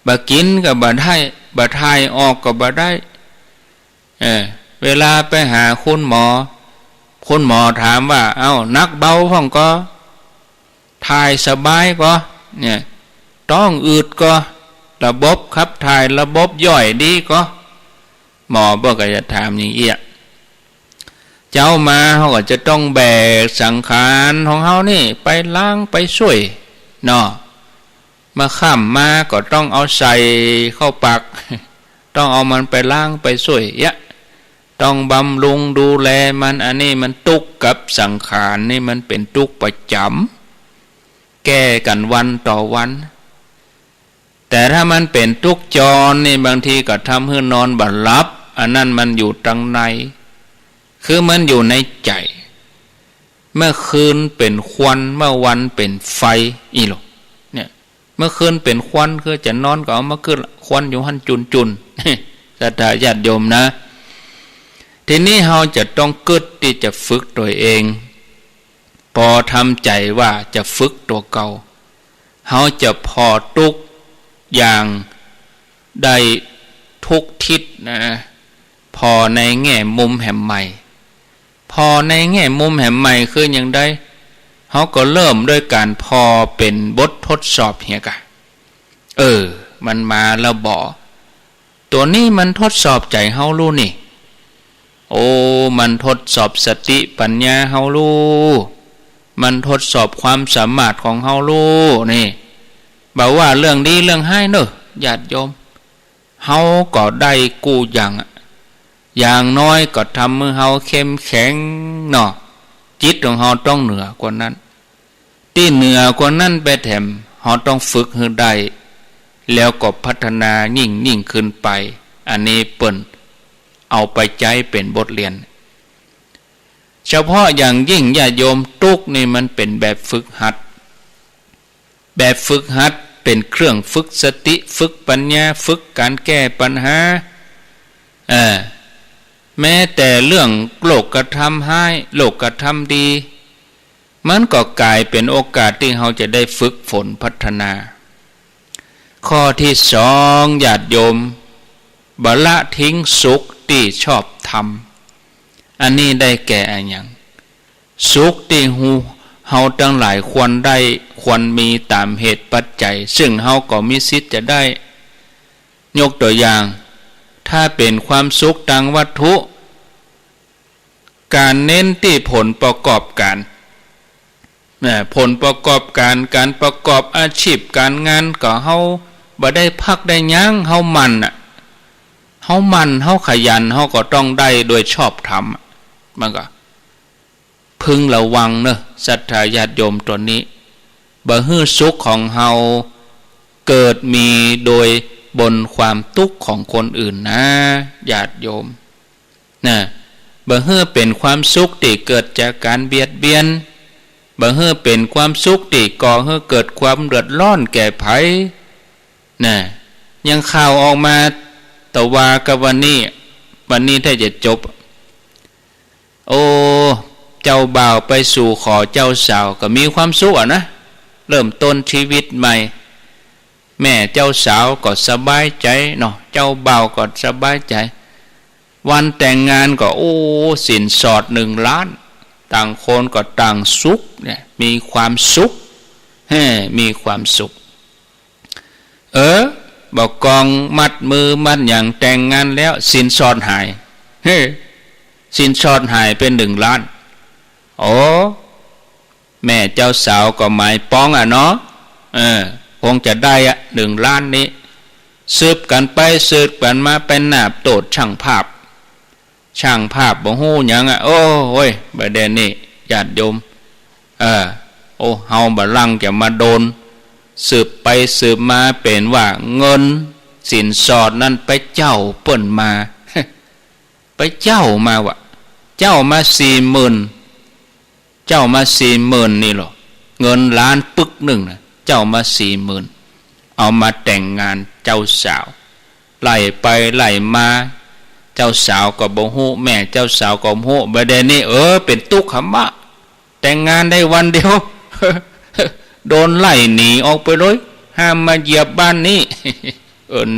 บ่กินก็บ่ได้บ่ถ่ายออกก็บ่ได้เวลาไปหาคุณหมอถามว่าเอ้านักเบาพ่องก็ถ่ายสบายก็เนี่ยต้องอืดก็ระบบขับถ่ายระบบย่อยดีก็หมอบ่ก็จะถามอย่างเอี้ยเจ้ามาเขาก็จะต้องแบกสังขารของเขานี่ไปล้างไปช่วยเนาะมาข้ามมาก็ต้องเอาใส่เข้าปากต้องเอามันไปล้างไปช่วยต้องบำรุงดูแลมันอันนี้มันตุกกับสังขารนี่มันเป็นตุกประจำแก้กันวันต่อวันแต่ถ้ามันเป็นตุกจรนี่บางทีก็ทำให้นอนบ่หลับอันนั้นมันอยู่ตรงในคือมันอยู่ในใจเมื่อคืนเป็นควันเมื่อวันเป็นไฟอีหรอเนี่ยเมื่อคืนเป็นควันคือจะนอนก็เอามาขึ้นควันอยู่หันจุนศรัทธาญาติโยมนะทีนี้เราจะต้องกึศที่จะฝึกตัวเองพอทำใจว่าจะฝึกตัวเก่าเราจะพอทุกอย่างได้ทุกทิศนะพอในแง่มุมแห่งใหม่พอในแง่มุมแห่งใหม่คืออย่างใดเขาก็เริ่มด้วยการพอเป็นบททดสอบเฮียกะมันมาแล้วบอกตัวนี้มันทดสอบใจเฮารู้นี่มันทดสอบสติปัญญาเฮารู้มันทดสอบความสามารถของเฮารู้นี่บอกว่าเรื่องดีเรื่องให้เนอะญาติโยมเฮาก็ได้กู้อย่างน้อยก็ทำมือเฮาเข้มแข็งเนาะจิตของเฮาต้องเหนือกว่านั้นที่เหนือกว่านั้นไปแถมเฮาต้องฝึกให้ได้แล้วก็พัฒนายิ่งขึ้นไปอันนี้เปิ้นเอาไปใจเป็นบทเรียนเฉพาะอย่างยิ่งญาติโยมตุกนี่มันเป็นแบบฝึกหัดเป็นเครื่องฝึกสติฝึกปัญญาฝึกการแก้ปัญหาแม้แต่เรื่องโลกกระทำให้โลกกระทำดีมันก็กลายเป็นโอกาสที่เราจะได้ฝึกฝนพัฒนาข้อที่สองญาติโยมบ่ละทิ้งสุขที่ชอบทำอันนี้ได้แก่อย่างสุขที่เฮาทั้งหลายควรมีตามเหตุปัจจัยซึ่งเฮาก็มีสิทธิ์จะได้ยกตัวอย่างถ้าเป็นความสุขทางวัตถุการเน้นที่ผลประกอบการผลประกอบการประกอบอาชีพการงานก็เฮาบ่ได้พักได้ยั้งเฮามันเฮาขยันเฮาก็ต้องได้โดยชอบธรรมมันก็พึงระวังเนอะศรัทธาญาติโยมตัวนี้บ่ฮื้อสุขของเฮาเกิดมีโดยบนความทุกข์ของคนอื่นนะญาติโยมนะบ่ฮื้อเป็นความสุขที่เกิดจากการเบียดเบียนบ่ฮื้อเป็นความสุขที่ก่อให้เกิดความเดือดร้อนแก่ไผนะยังข่าวออกมาตะวากับวันนี้ถ้าจะจบเจ้าบ่าวไปสู่ขอเจ้าสาวก็มีความสุขนะเริ่มต้นชีวิตใหม่แม่เจ้าสาวก็สบายใจเนาะเจ้าบ่าวก็สบายใจวันแต่งงานก็สินสอด1 ล้านต่างคนก็ต่างสุขเนี่ยมีความสุขมีความสุขบอกกองมัดมือมัดอย่างแต่งงานแล้วสินสอดหาย เฮ้สินสอดหายเป็น1 ล้านโอ้แม่เจ้าสาวก็หมายป้องเนาะคงจะได้1 ล้านนี้สืบกันไปสืบกันมาเป็นหนาบโตดช่างภาพบ่ฮู้หยังโอ้ยประเด็นนี้ญาติโยมโอ้เฮาบ่ลังจะมาโดนสืบไปสืบมาเป็นว่าเงินสินสอดนั้นไปเจ้าเปิ้นมา ไปเจ้ามาวะเจ้ามา40,000เจ้ามา40,000นี่หรอเงินล้านปึกหนึ่งนะเจ้ามา40,000เอามาแต่งงานเจ้าสาวไล่ไปไล่มาเจ้าสาวก็บ่ฮู้แม่เจ้าสาวก็บ่ฮู้ประเด็นนี้เป็นตุกขมะแต่งงานได้วันเดียว โดนไล่หนีออกไปเลยห้ามมาเหยียบบ้านนี้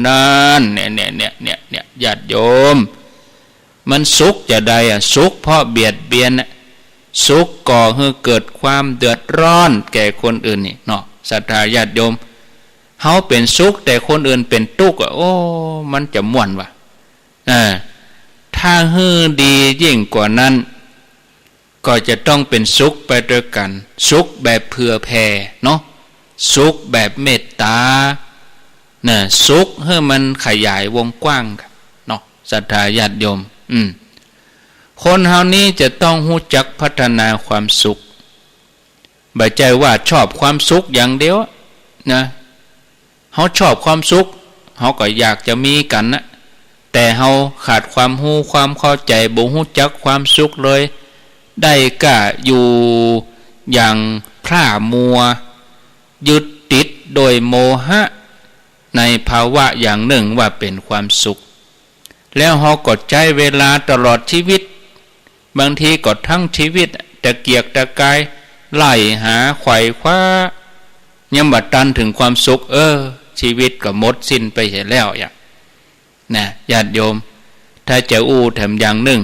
นั่นเนี่ยญาติโยมมันสุขจะได้สุขเพราะเบียดเบียนสุขก่อให้เกิดความเดือดร้อนแก่คนอื่นนี่เนาะศรัทธาญาติโยมเฮาเป็นสุขแต่คนอื่นเป็นทุกข์โอ้มันจะม่วนวะถ้าฮือดียิ่งกว่านั้นก็จะต้องเป็นสุขไปด้วยกันสุขแบบเผื่อแผ่เนาะสุขแบบเมตตาสุขให้มันขยายวงกว้างเนาะศรัทธาญาติโยมคนเฮานี้จะต้องรู้จักพัฒนาความสุขบ่ใจว่าชอบความสุขอย่างเดียวนะเฮาชอบความสุขเฮาก็อยากจะมีกันนะแต่เฮาขาดความรู้ความเข้าใจบ่รู้จักความสุขเลยได้ก็อยู่อย่างพร่ามัวยึดติดโดยโมหะในภาวะอย่างหนึ่งว่าเป็นความสุขแล้วเฮาก็ใช้เวลาตลอดชีวิตบางทีก็ทั้งชีวิตตะเกียกตะกายไล่หาไขว่คว้ายังบัดตันถึงความสุขชีวิตก็หมดสิ้นไปเสียแล้วนะญาติโยมถ้าจะแถมอย่างหนึ่ง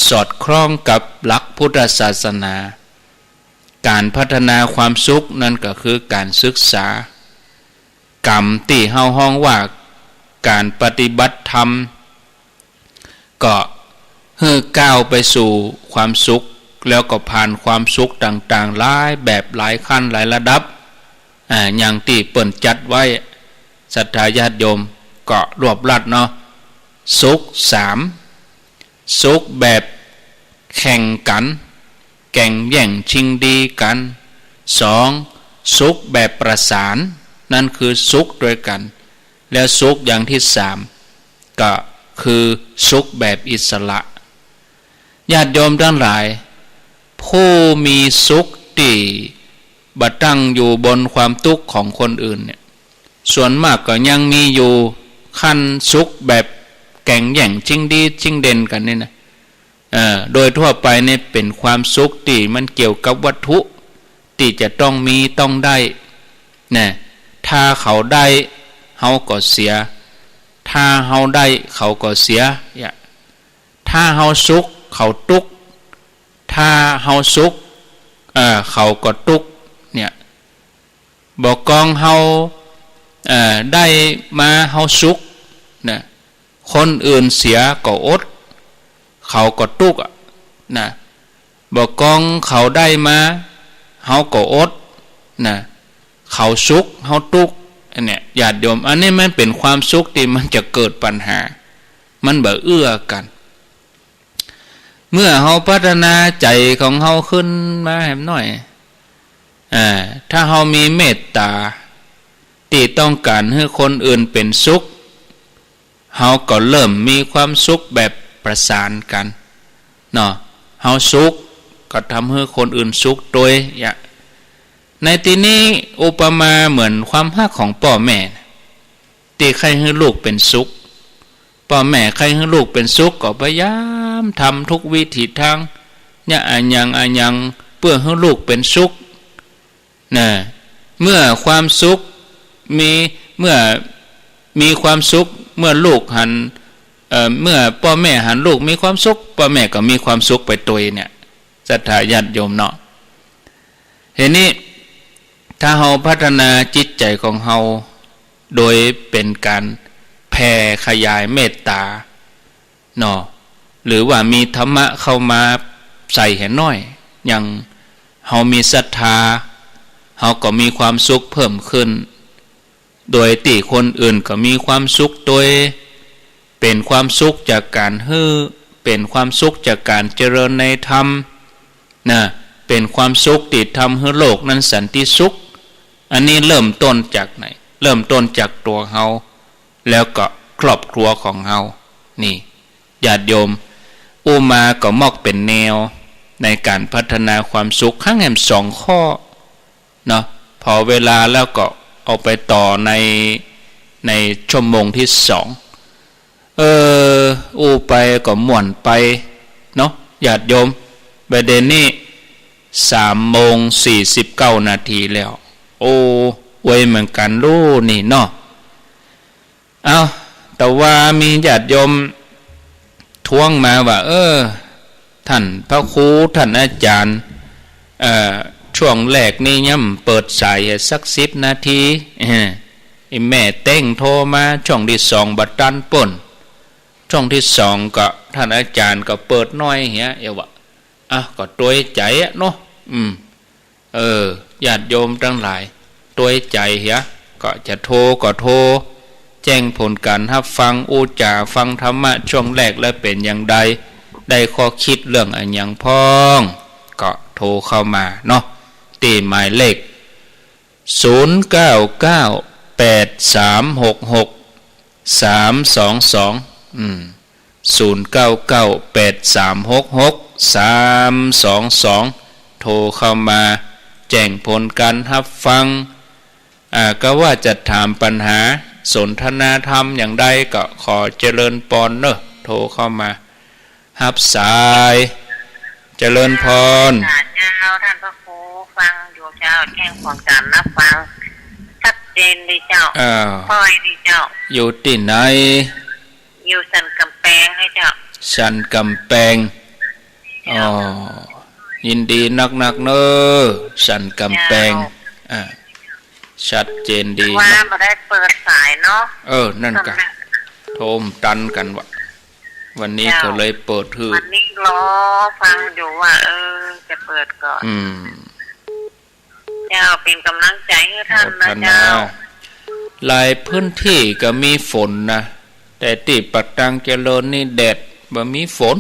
สอดคล้องกับหลักพุทธศาสนาการพัฒนาความสุขนั่นก็คือการศึกษากรรมที่เฮาฮ้องว่าการปฏิบัติธรรมก็ก้าวไปสู่ความสุขแล้วก็ผ่านความสุขต่างๆหลายแบบหลายขั้นหลายระดับอย่างที่เปิ้นจัดไว้ศรัทธาญาติโยมก็รวบรัดเนาะสุข3สุขแบบแข่งกันแข่งแย่งชิงดีกัน2สุขแบบประสานนั่นคือสุขด้วยกันแล้วสุขอย่างที่3ก็คือสุขแบบอิสระญาติโยมทั้งหลายผู้มีสุขที่บัดตั้งอยู่บนความทุกข์ของคนอื่นเนี่ยส่วนมากก็ยังมีอยู่ขั้นสุขแบบแข่งแย่งชิงดีชิงเด่นกันนี่นะโดยทั่วไปเนี่ยเป็นความสุขที่มันเกี่ยวกับวัตถุที่จะต้องมีต้องได้นะถ้าเขาได้เขาก็เสียถ้าเขาได้เขาก็เสียถ้าเขาสุขเขาทุกข์ถ้าเขาสุขเขาก็ทุกข์เนี่ยบอกกองเขาได้มาเขาสุขนะคนอื่นเสียก็อดเขาก็ทุกข์นะบอกกองเขาได้มาเขาก็อดนะเขาสุขเขาทุกข์เนี่ยญาติโยมอันนี้มันเป็นความสุขที่มันจะเกิดปัญหามันบ่เอื้อกันเมื่อเขาพัฒนาใจของเขาขึ้นมาแหมหน่อยถ้าเขามีเมตตาที่ต้องการให้คนอื่นเป็นสุขเขาก็เริ่มมีความสุขแบบประสานกันเนาะเขาสุขก็ทำให้คนอื่นสุขโดยในที่นี้อุปมาเหมือนความรักของพ่อแม่ที่ใครให้ลูกเป็นสุขพ่อแม่ใครให้ลูกเป็นสุขก็พยายามทำทุกวิถีทางเนี่ยอันยังเพื่อให้ลูกเป็นสุขนะเมื่อความสุขเมื่อมีความสุขเมื่อลูกหันเมื่อพ่อแม่หันลูกมีความสุขพ่อแม่ก็มีความสุขไปตัวเนี่ยศรัทธาญาติโยมเนาะเห็นนี้ถ้าเราพัฒนาจิตใจของเราโดยเป็นการแผ่ขยายเมตตา เนาะหรือว่ามีธรรมะเข้ามาใส่ให้น้อยอย่างเฮามีศรัทธาเฮาก็มีความสุขเพิ่มขึ้นโดยที่คนอื่นก็มีความสุขโดยเป็นความสุขจากการเป็นความสุขจากการเจริญในธรรมนะเป็นความสุขที่ทำให้โลกนั้นสันติสุขอันนี้เริ่มต้นจากไหนเริ่มต้นจากตัวเฮาแล้วก็ครอบครัวของเฮานี่ญาติโยมอุมาก็มอกเป็นแนวในการพัฒนาความสุขข้างแหม2ข้อเนาะพอเวลาแล้วก็เอาไปต่อในชั่วโมงที่2อูไปก็ม่วนไปเนาะญาติโยมประเด็นนี้3:49 นาทีแล้วโอ้ไว้เหมือนกันรู้นี่เนาะเอาแต่ว่ามีญาติโยมท้วงมาว่าท่านพระครูท่านอาจารย์ช่วงแรกนี่ย่ำเปิดสายสัก10 นาทีแม่เต้งโทรมาช่วงที่2บัดตันป่นช่วงที่2ก็ท่านอาจารย์ก็เปิดน้อยเหี้ยเอวะก็ตัวใจเนาะญาติโยมทั้งหลายตัวใจเหี้ยก็จะโทรก็โทรแจ้งผลการรับฟังอุจาฟังธรรมะช่วงแรกแล้วเป็นอย่างใดได้ข้อคิดเรื่องอันยังพ้องก็โทรเข้ามาเนาะตีหมายเลข0998366322โทรเข้ามาแจ้งผลการรับฟังก็ว่าจะถามปัญหาสนทนาธรรมอย่างใดก็ขอเจริญปอนเนอะโทรเข้ามารับสายเจริญพรเจ้าท่านพระครูฟังอยู่เจ้าแจ้งความจำรับฟังชัดเจนเลยเจ้าพ่อยดีเจ้าอยู่ที่ไหนอยู่สันกำแพงให้เจ้าสันกำแพงยินดีนักเนอะสันกำแพงชัดเจนดีว่ามาได้เปิดสายเนาะนั่นกันโทมตันกันวะวันนี้ก็เลยเปิดถือวันนี้รอฟังอยู่ว่าจะเปิดก่อนเจ้าเป็นกำลังใจให้ท่านนะเจ้าหลายพื้นที่ก็มีฝนนะแต่ที่ปัตตังเจริญนี่แดดบ่มีฝน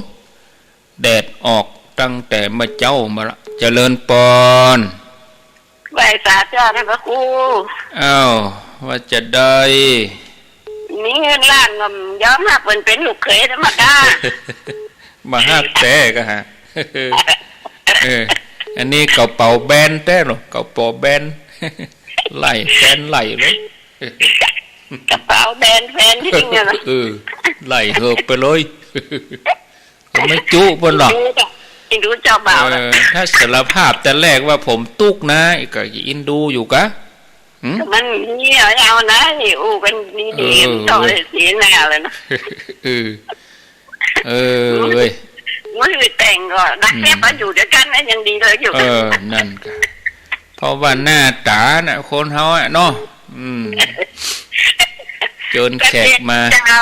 แดดออกตั้งแต่เมื่อเจ้ามาละเจริญปอนใบสาเจ้าท่านพระครูว่าจะได้มีเงินล้านก็ย้อมหักเป็นลูกเขยธรรมดามาหักแต่ก็ฮะอันนี้กระเป๋าแบนแต่หรอกระเป๋าแบนไหลแฟนไหลเลยกระเป๋าแบนแฟนทิ้งเนี่ยนะไหลเหือบไปเลยไม่จุบนหรอกอินดูเจ้าบ่าวถ้าสารภาพแต่แรกว่าผมตุกนะก็อินดูอยู่กะมันนี่เอานะนี่เป็นดีๆต้องเลยเสียหน้าเลยนะเว้ยไม่ได้แต่งก็ดักแค่มาอยู่ด้วยกันนะยังดีเลยอยู่นั่นก็เพราะว่าหน้าตาน่ะคนเฮาอ่ะเนาะจนแขกมาเจ้า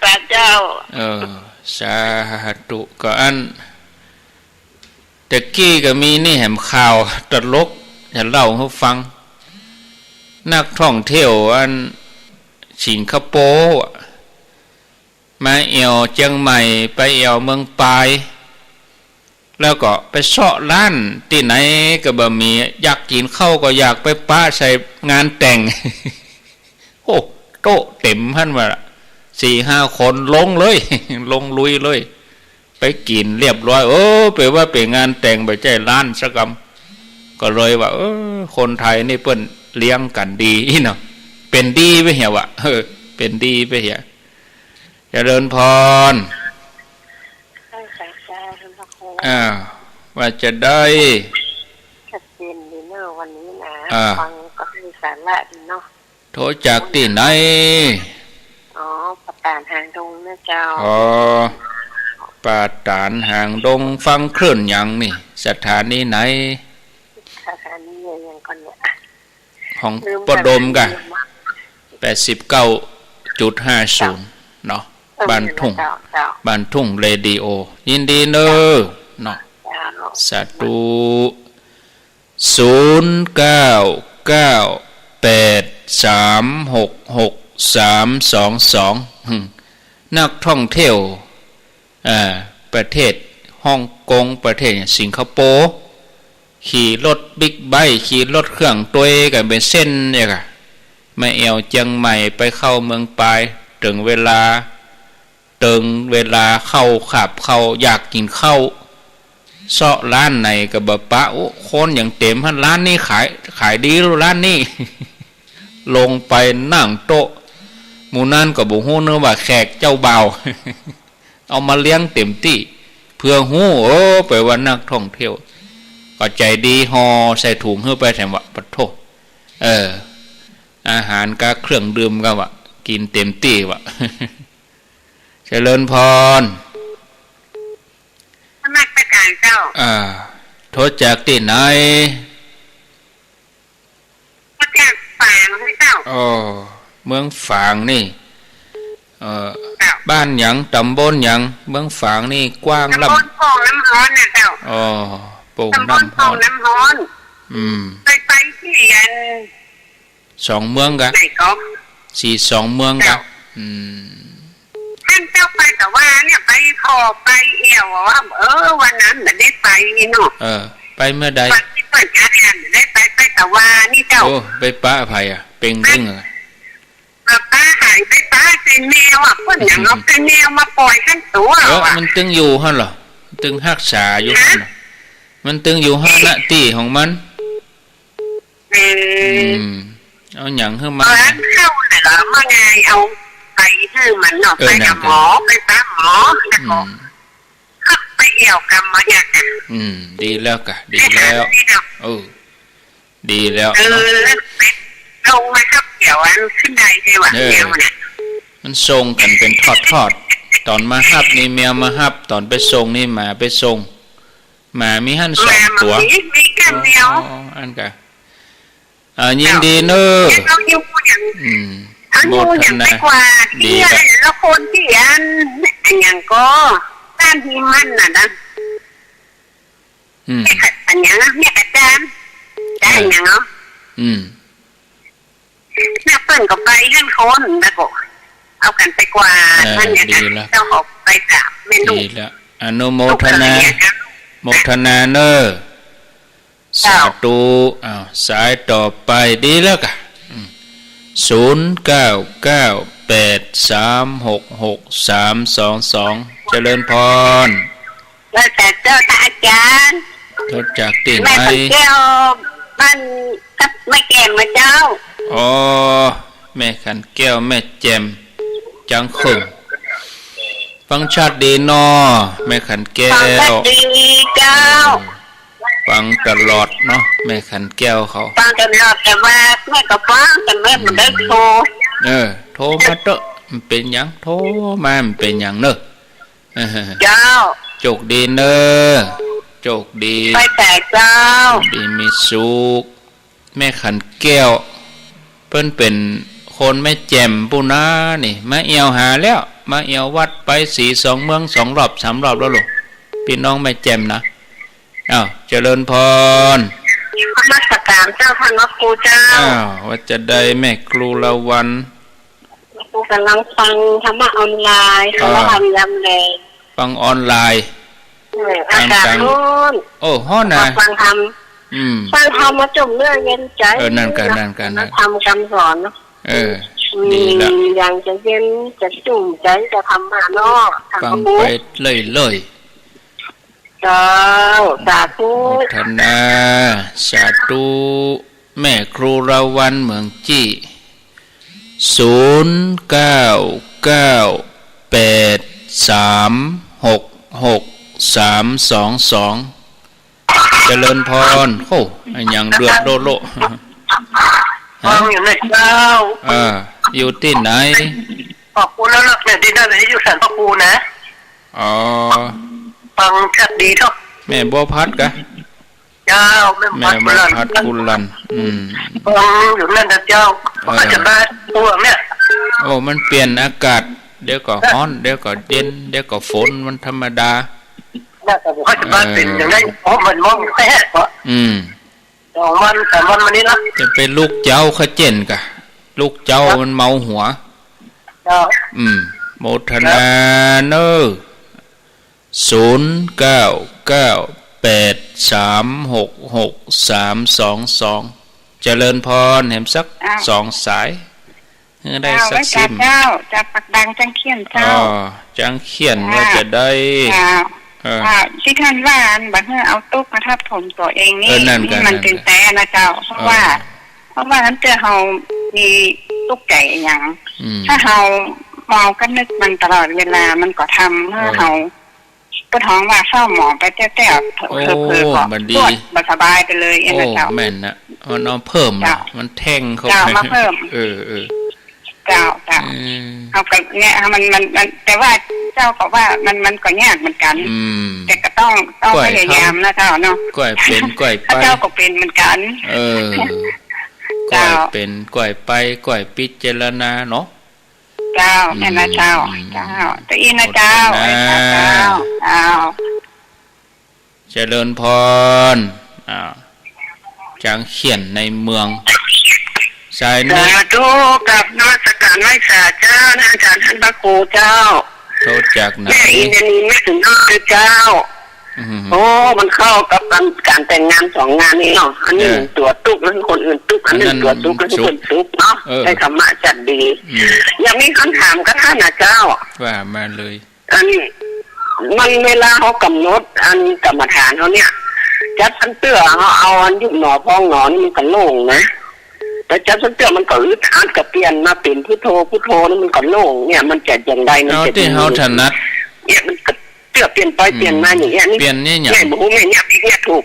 พระเจ้าสาธุก็อันตะกี้ก็มีนี่แหมข่าวตลกจะเล่าให้ฟังนักท่องเที่ยวอันสิงคโปร์มาเอวเชียงใหม่ไปเอวเมืองปายแล้วก็ไปเสาะร้านที่ไหนก็บ่มีอยากกินข้าวก็อยากไปป้าใส่งานแต่งโอ้โต๊ะเต็มหั่นว่า 4-5 คนลงเลยลงลุยเลยไปกินเรียบร้อยแปลว่าเป็นงานแต่งไปใจร้านสักกำก็เลยว่าคนไทยนี่เปิ้นเลี้ยงกันดีเนาะเป็นดีไปเหี่ยวะเป็นดีไปเหี่ยเจริญพรว่าจะได้ชัดเจนดีเนอะวันนี้นะฟังก็มีสาระดีเนาะโทรจากที่ไหนปะตานหางดงนะเจ้าปะตานหางดงฟังคลื่นยังนี่สถานีไหนสถานียังก่อนเนี่ยของปดมกัน89.50เนาะ บ้านทุ่งบ้านทุ่งเรดิโอยินดีเนอเนาะสาธุ0998366322นักท่องเที่ยวประเทศฮ่องกงประเทศสิงคโปร์ขี่รถบิ๊กไบค์ขี่รถเครื่องตัวกันเป็นเส้นเนี่ยค่ะไม่เอวเจียงใหม่ไปเข้าเมืองปลายถึงเวลาเข้าขับเข้าอยากกินข้าวเซาะร้านไหนกับบะปะโอ้คนอย่างเต็มร้านนี้ขายดีร้านนี้ ลงไปนั่งโต๊ะหมู่นั้นก็บ่ฮู้เนื้อว่าแขกเจ้าบ่าว เอามาเลี้ยงเต็มที่เพื่อฮู้โอ้ไปว่านักท่องเที่ยวก็ใจดีห่อใส่ถุงเฮือไปแถมว่าปะโถอาหารกับเครื่องดื่มก็ว่ากินเต็มที่ว่า เจริญพรธรรมะการเจ้าโทษจากที่ไหนมาจากฝางเจ้าเมืองฝางนี่บ้านหยังตำบลหยังเมืองฝางนี่กว้างลำตำบลโป่งน้ำฮ้อนนะเจ้าโป่งน้ำฮ้อนไปที่อัน2เมืองกะไหนก็2เมืองกะท่านเจ้าไปแต่ว่าเนี่ยไปพอไปเอวว่าวันนั้นไม่ได้ไปเนาะไปเมื่อใดวันที่เปิดงานได้ไปแต่ว่านี่เจ้าไปป้าอภัยเป็นเรื่องป้าหายไปป้าเป็นแมวคนอย่างเราเป็นแมวมาปล่อยขั้นตัวมันตึงอยู่ฮะเหรอตึงรักษาอยู่ฮะมันตึงอยู่ฮะหน้าที่ของมันเอาหยังขึ้นมาเข้าเหรอมาไงเอาไปให้มันเนาะไปกับหมอไปตามหมอแล้วก็ไปเอี่ยวกับมาอย่างดีแล้วกะดีแล้วดีแล้วลงมาครับเกี่ยวอันขึ้นได้ใช่ไหมเกี่ยวเนี่ยมันส่งกันเป็นทอดตอนมาฮับนี่แมวมาฮับตอนไปส่งนี่หมาไปส่งหมามีหั่น2ตัวมีกันเดียวอันกะยินดีเนอะโมทนาดีแล้วคนที่อันอย่างก็ด้านที่มันน่ะนะอันอย่างเนี่ยอาจารย์ได้อย่างเนาะน่าเปิ่นก็ไปขั้นคนนะบอกเอากันไปกว่านั่นอย่างนั้นเจ้าหอบไปกราบเมนูดีแล้วอนุโมทนาเนอะสาธุสายต่อไปดีแล้วกะ0998366322เจริญพรแล้วแต่เจ้าอาจารย์โทษจากที่ไหนแม่แก้วบ้านไม่แก่มาเจ้าแม่ขันแก้วแม่แจมจังขึงฟังชาติดีนอแม่ขันแก้วฟังดีเจ้าฟังตลอดเนาะแม่ขันแก้วเขาฟังตลอดแต่ว่าแม่ก็ฟังแต่แม่ไม่ได้โทรโทรมาเตอะมันเป็นหยังโทรมามันเป็นหยังเนอะเจ้าโชคดีเนอะโชคดีไปแต่เจ้าดีมีสุขแม่ขันแก้วเพิ่นเป็นคนแม่แจ่มปุณานี่มาเอียวหาแล้วมาเอียววัดไป2เมือง2รอบ3รอบแล้วลูกพี่น้องแม่แจ่มนะเจริญพรพระมัสการเจ้าท่านพระครูเจ้าว่าจะได้แม่ครูละวันครูกำลังฟังธรรมะออนไลน์เขาทำยำเลยฟังออนไลน์อากาศร้อนฮ้อนนะฟังธรรมมาจมเรื่องเย็นใจนั่นกันทำคำสอนเนาะดีละอย่างจะเย็นจะจุ่มใจจะทำมาเนาะฟังไปเลยเจ้าสาธุธนาสาธุแม่ครูราวันเมืองจี้0998366322เจริญพรอันยังเดือดโลโลอยู่ไหนเจ้าอยู่ที่ไหนขอบคุณแล้วล่ะเนี่ยที่นั่นอยู่สันพระภูนะฟังชัดดีเถอะแม่บัวพัดกะเจ้าแม่บัวพัดกุลันฟังอยู่นั่นนะเจ้าอาจจะมาตัวเนี่ยมันเปลี่ยนอากาศ เดี๋ยวก็ร้อนเดี๋ยวก็เย็นเดี๋ยวก็ฝนมันธรรมดาน่าจะบอกว่าจะมาเป็นอย่างไรเพราะมันมองแค่เพราะมันแต่มันนี่นะจะเป็นลูกเจ้าขเจนกะลูกเจ้ามันเมาหัวโมทนาเนอ0998366322เจริญพรเห็นสัก2 สายได้สักซิมเจ้าจะปักดังจังเขียนเจ้าจังเขียนว่าจะได้ที่ท่านว่าบัดเมื่อเอาตุ๊กมาทับถมตัวเองนี่มันเป็นแต่นะเจ้าเพราะว่านั้นเจอเฮามีตุ๊กไก่อย่างถ้าเฮาเมาก็นึกมันตลอดเวลามันก็ทำเมื่อเฮาปวดท้องว่าเศร้าหมองไปแต้วๆเผลอๆก็ปวดบ่สบายไปเลยเองนะเจ้าแม่นนะมันเพิ่มมันแท่งเข้าไปมาเพิ่มเจ้าเอาไปเนี่ยมันแต่ว่าเจ้าก็ว่ามันก็ยากเหมือนกันแต่ก็ต้องพยายามนะเจ้าเนาะก้อยเป็นก้อยไปเจ้าก็เป็นเหมือนกันก้อยเป็นก้อยไปก้อยพิจารณาเนาะเจ้าแม่นะเจ้าตัวอีนะเจ้าเจริญพรจังเขียนในเมืองใช่นี่ทุกกับนมัสการไหว้สาเจ้าอาจารย์ท่านพระครูเจ้าโทษจากไหนแม่อินเดียนีไม่ถึงน้อยเจ้าโอ้มันเข้ากับการแต่งงาน2 งานนี้เนาะอันนี้ตัวตุ๊กแล้วคนอื่นตุ๊กอันนี้ตัวตุ๊กแล้วคนตุ๊กเนาะใช้ธรรมะจัดดียังมีคำถามกับท่านนะเจ้าว่ามาเลยอันนี้มันเวลาเขากำหนดอันกรรมฐานเขาเนี่ยจัดสันเตื้อเขาเอาอันยุบหนอพองหนอนี่มันก็โล่งนะแต่จัดสันเตื้อมันก็อึดอัดกับเปลี่ยนมาเป็นพุทโธนี่มันก็โล่งเนี่ยมันจะอย่างไรมันจะที่เขาถนัดเนี่ยมันเตื้อเปลี่ยนไปเปลี่ยนมาอย่างเงี้ยนี่เปลี่ยนนี่อย่างเนี่ยบุ้งเนี่ยพี่เนี่ยถูก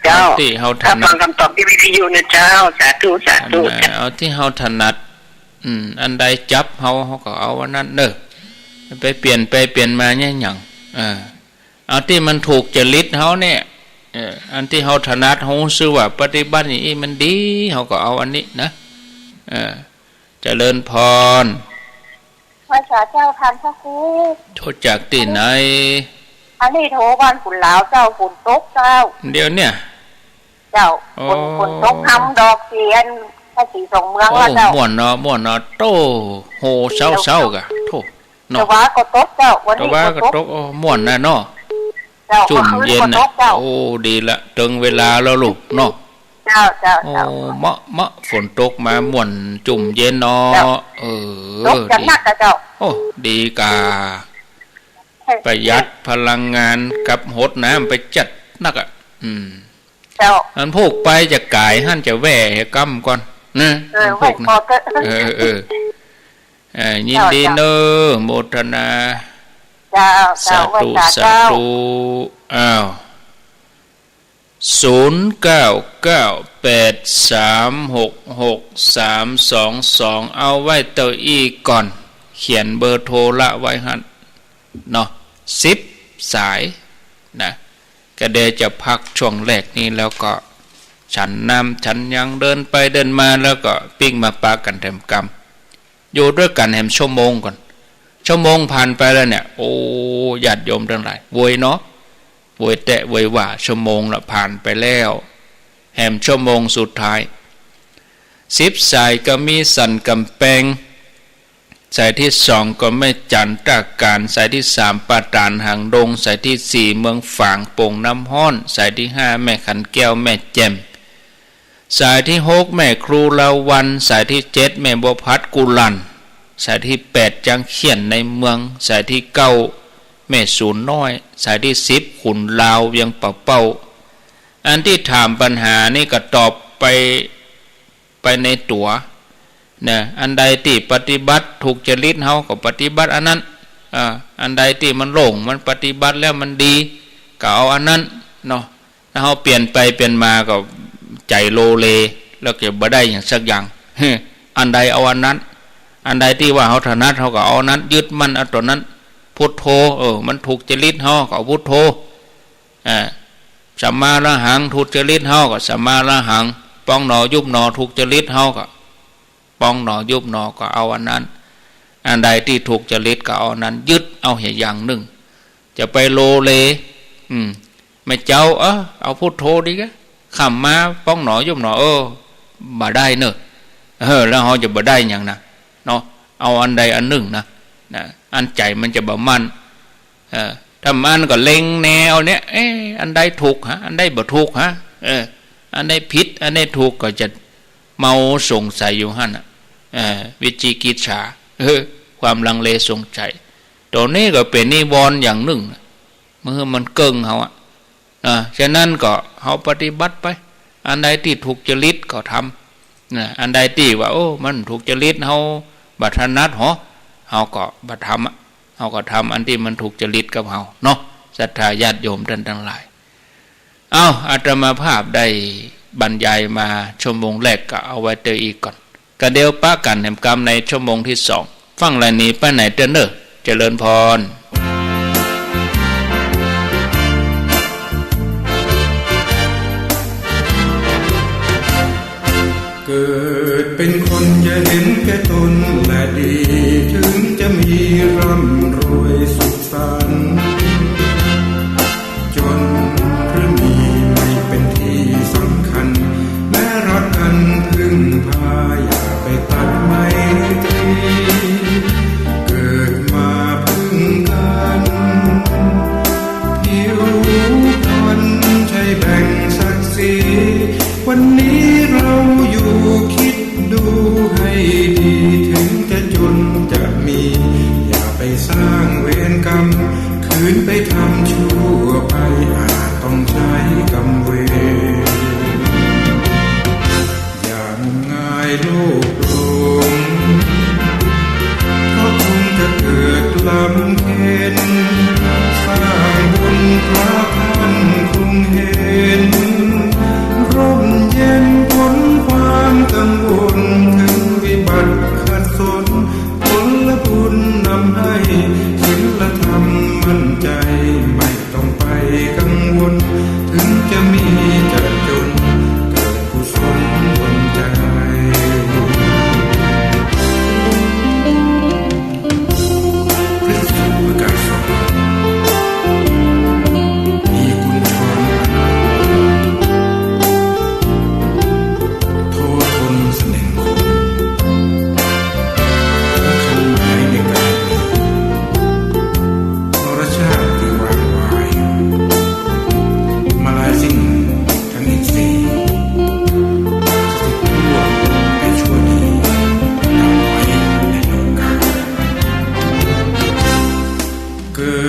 เจ้าที่เขาถนัดฟังคำตอบที่วิทยุนะเจ้าสาธุเอาที่เขาถนัดอันใดจับเขาก็เอาวันนั้นเด้อไปเปลี่ยนมาเนี่ยอย่างเอาที่มันถูกจริตเขาเนี่ยอันที่เขาถนัดเขาซื่อว่าปฏิบัตินี่มันดีเขาก็เอาอันนี้นะเจริญพรพระเจ้าทันพระครูโทษจากที่ไหนอันนี้โทรบ้านฝุ่นลาวเจ้าฝุ่นตกเจ้าเดี๋ยวเนี่ยเจ้าฝุ่นตกทำดอกเสียนภาษีส่งเมืองว่าเจ้าม่วนเนาะโตโหเศร้ากะโธ่เนาะแต่ว่าก็ตกเจ้าวันนี้ก็ตกม่วนน่ะเนาะจุ่มเย็นนะโอ้ดีละถึงเวลาแล้วลูกเนาะโอ้มะฝนตกมาม่วนจุ่มเย็นเนาะตกจังนักเจ้าโอ้ดีกาประหยัดพลังงานกับหดน้ำไปจัดนักเจ้าอันพวกไปจะกายหั่นจะแหว่กำก่อนนะพวกนะยินดีเนอโมทนาสาธุอ้าว0998366322เอาไว้เต้าอี้ก่อนเขียนเบอร์โทรละไว้หั่นเนาะ10 สายนะก็เดี๋ยวจะพักช่วงแรกนี้แล้วก็ฉันน้ำฉันยังเดินไปเดินมาแล้วก็ปิ้งมาปากันแถมกรรมอยู่ด้วยกันแถมชั่วโมงก่อนชั่วโมงผ่านไปแล้วเนี่ยโอ้ญาติโยมทั้งหลายโวยเนาะโวยแตะโวยว่าชั่วโมงละผ่านไปแล้วแถมชั่วโมงสุดท้าย10 สายก็มีสันกำแพงสายที่2ก็แม่จันตาการสายที่3ปาตานหางดงสายที่4เมืองฝางโป่งน้ำฮ้อนสายที่5แม่ขันแก้วแม่แจ่มสายที่6แม่ครูลาวันสายที่7แม่บัวพัดกุลันสายที่8จังเขียนในเมืองสายที่9แม่ศูนย์น้อยสายที่10ขุนลาวยังเป่าอันที่ถามปัญหานี่ก็ตอบไปในตัวนะอันใดที่ปฏิบัติถูกจริตเฮาก็ปฏิบัติอันนั้นอันใดที่มันโล่งมันปฏิบัติแล้วมันดีก็เอาอันนั้นเนาะถ้าเฮาเปลี่ยนไปเปลี่ยนมาก็ใจโลเลแล้วก็บ่ได้อย่างสักอย่างอันใดเอาอันนั้นอันใดที่ว่าเฮาถนัดเฮาก็เอานั้นยึดมั่นเอาตัวนั้นพุทโธมันถูกจริตเฮาก็เอาพุทโธสัมมาระหังถูกจริตเฮาก็สัมมาระหังป้องหนอยุบหนอถูกจริตเฮาก็ป้องหนอยุบหนอก็เอาอันนั้น อันใดที่ถูกจริตก็เอานั้นยึดเอาอย่างหนึ่งจะไปโลเลไม่เจ้าเอาพุทโธดีกะขำมาป้องหนอยุ่มหนอบ่ได้เนอะแล้วเขาจะบ่ได้อย่างนะเนาะเอาอันใดอันหนึ่งนะอันใจมันจะบ่มันถ้ามันก็เล็งแนวเนี้ยอันใดถูกฮะอันใดบ่ถูกฮะอันใดผิดอันใดถูกก็จะเมาสงสัยอยู่หั่นวิจิกิจฉาความลังเลสงสัยตัวนี้ก็เป็นนิวรณ์อย่างหนึ่งเมื่อมันเกิงเขาฉะนั้นก็เขาปฏิบัติไปอันใดที่ถูกจริตก็ทำอันใดที่ว่ามันถูกจริตเขาบัถนัดเขาก็บัทำเขาก็ทำอันที่มันถูกจริตกับเขาเนาะศรัทธาญาติโยมท่านทั้งหลายอาตมาภาพได้บรรยายมาชั่วโมงแรกก็เอาไว้เตออีกก่อนกระเดียวป้ากันแห่งกรรมในชั่วโมงที่สองฟังรายนี้ไปไหนเตอเนอเจริญพรเกิดเป็นคนอย่าเห็นแก่ตนและดีถึงจะมีร่ำรวยสุขสันต์จนหรือมีไม่เป็นที่สำคัญแม้รักกันพึ่งพาอย่าไปตัดไมตรีเกิดมาพึ่งกันผิวพรรณใช่แบ่งศักดิ์ศรีวันนี้เราอยู่คิดดูให้ดีถึงจะจนจะมีอย่าไปสร้างเวรกรรมคืนไปทำชั่วไปอาจต้องใช้กรรมเวรอย่างง่ายโลภหลงเพราะคงจะเกิดลำเค็ญสร้างบุญพระท่านคงเห็นร่มเย็นพ้นความกังวลถึงวิบัติขัดสนผลบุญนำให้ศีลธรรมมั่นใจไม่ต้องไปกังวลถึงจะมีจะจนเกิดกุศลบนใจพระสุประกาศสอนมีกุญชรโทษทนเสน่ห์คนคำหมายในการนรชาติที่วางไว้มาลายสิ่งทั้งอินทรีย์สิทธิ์ทั่วให้ชั่วดีนำไว้ในโลกาเกิ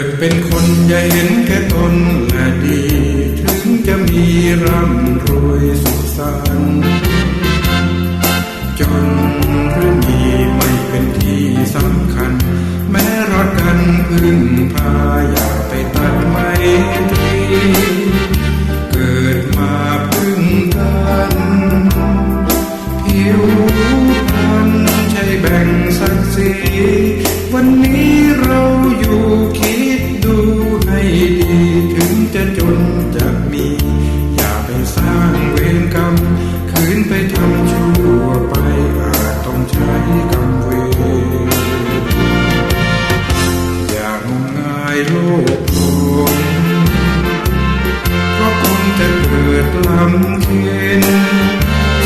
ดเป็นคนอย่าเห็นแก่ตนและดีถึงจะมีร่ำรวยสุขสันต์จนหรือมีไม่เป็นที่สำคัญแม้รักกันพึ่งพาอย่าไปตัดไมตรีเกิดมาพึ่งกันผิวพรรณใช่แบ่งศักดิ์ศรีวันนี้เราอยู่คิดดูให้ดีถึงจะจนจะมีอย่าไปสร้างเวรกรรมคืนไปทำชั่วไปอาจต้องใช้กรรมเวรอย่างง่ายโลภหลงเพราะคนจะเกิดลำเค็ญ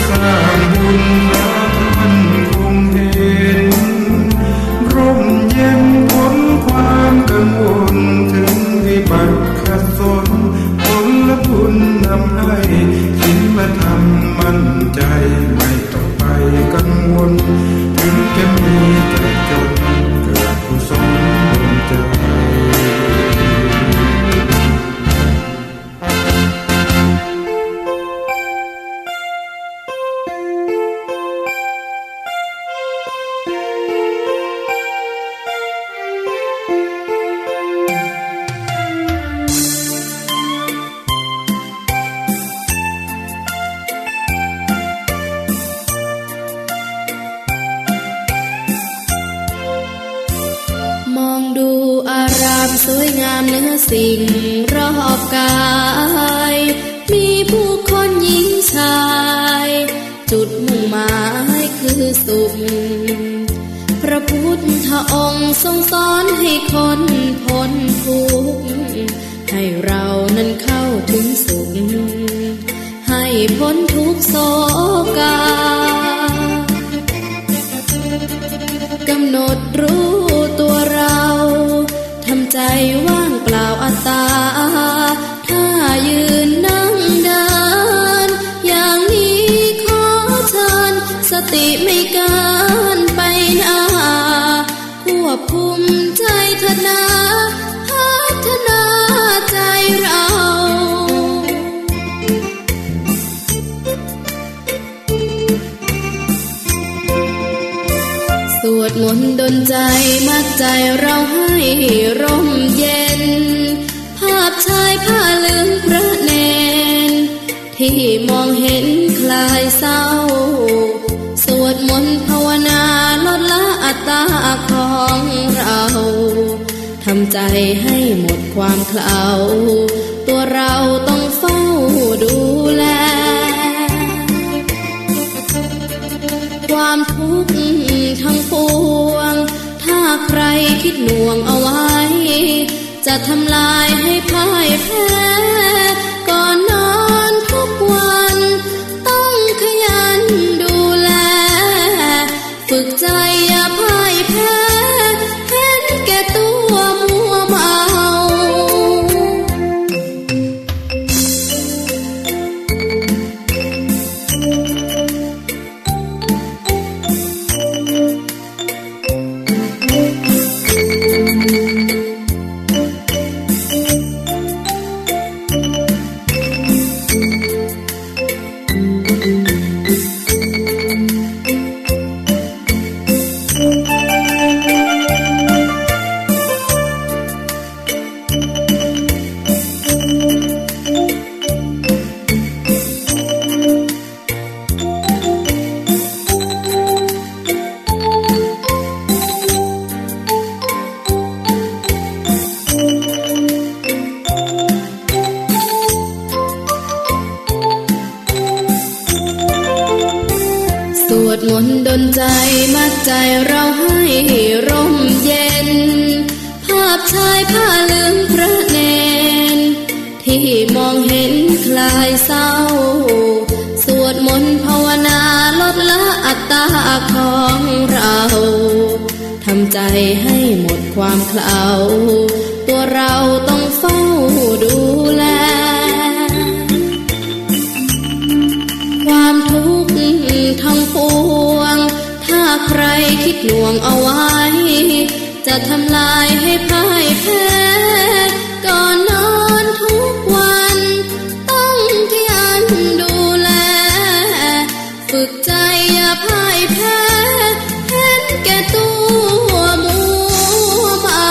สร้างบุญพระท่านคงเห็นร่มเย็นพ้นความกังวลถึงวิบัติขัดสนผลบุญนำให้ศีลธรรมมั่นใจไม่ต้องไปกังวลถึงจะมีจะจนเกิดกุศลบนใจมองดูอารามสวยงามเหนือสิ่งรอบกายมีผู้คนหญิงชายจุดมุ่งหมายคือสุขพระพุทธ พระองค์ทรงสอนให้คนพ้นทุกข์ให้เรานั้นเข้าถึงสุขให้พ้นทุกโศกากำหนดรู้ตัวเราทำใจว่างเปล่าอัตตาถ้ายืนนั่งเดินอย่างนี้ขอเชิญสติไม่การไปนาควบคุมใจเถิดนาพัฒนาใจเราสวดมนต์ดลใจมัดใจเราให้ร่มเย็นภาพชายผ้าเหลืองพระเนนที่มองเห็นคลายเศร้าสวดมนต์ภาวนาลดละอัตตาของเราทำใจให้หมดความเคลาตัวเราต้องเฝ้าดูแลความทุกข์ทั้งปวงถ้าใครคิดหน่วงเอาไว้จะทำลายให้พ่ายแพ้ก่อนนอนทุกวันต้องขยันดูแลฝึกใจอย่าพ่ายแพ้เห็นแก่ตัวมัวเมาสวดมนต์ดลใจมัดใจเราให้ร่มเย็นภาพชายผ้าเหลืองพระเนนที่มองเห็นคลายเศร้าสวดมนต์ภาวนาลดละอัตตาของเราทำใจให้หมดความเคลาตัวเราต้องเฝ้าดูแลความทุกข์ทั้งปวงถ้าใครคิดหน่วงเอาไว้จะทำลายให้พ่ายแพ้ก่อนนอนทุกวันต้องขยันดูแลฝึกใจอย่าพ่ายแพ้เห็นแก่ตัวมัวเมา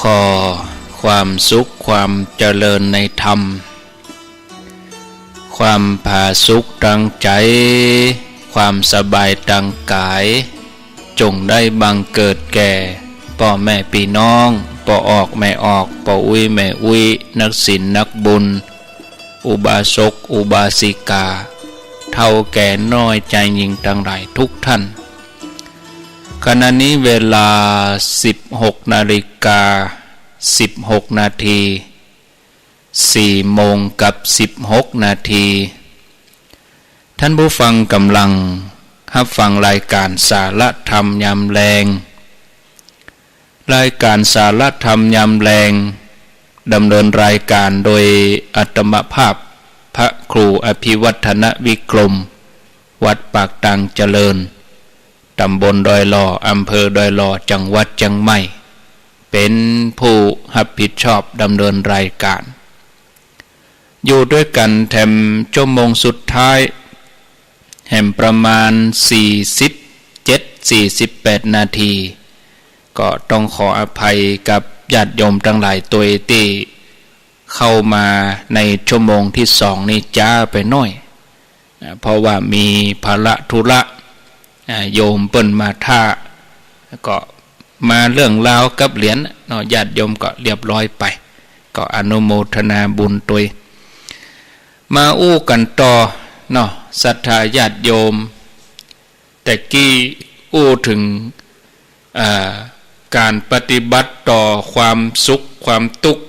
ขอความสุขความเจริญในธรรมความผาสุกดังใจความสบายดังกายจงได้บังเกิดแก่พ่อแม่พี่น้องพ่อออกแม่ออกพ่ออุ้ยแม่อุ้ยนักศีลนักบุญอุบาสกอุบาสิกาเท่าแก่น้อยใจหญิงทั้งหลายทุกท่านขณะนี้เวลา 16:16 นาที4 โมงกับ 16 นาทีท่านผู้ฟังกำลังรับฟังรายการสาระธรรมยามแลงรายการสาระธรรมยามแลงดำเนินรายการโดยอาตมภาพพระครูอภิวัฒนวิกรมวัดปากตังเจริญตำบลดอยหล่ออำเภอดอยหล่อจังหวัดเชียงใหม่เป็นผู้รับผิดชอบดำเนินรายการอยู่ด้วยกันแถมชั่วโมงสุดท้ายแห่งประมาณ 47-48 นาทีก็ต้องขออภัยกับญาติโยมทั้งหลายตัวที่เข้ามาในชั่วโมงที่2นี้จ้าไปหน่อยเพราะว่ามีภาระธุระโยมเปิ้นมาท่าก็มาเรื่องราวกับเหรียญเนาะญาติโยมก็เรียบร้อยไปก็อนุโมทนาบุญตัวมาอู้กันต่อเนาะศรัทธาญาติโยมแต่กี้อู้ถึงการปฏิบัติต่อความสุขความทุกข์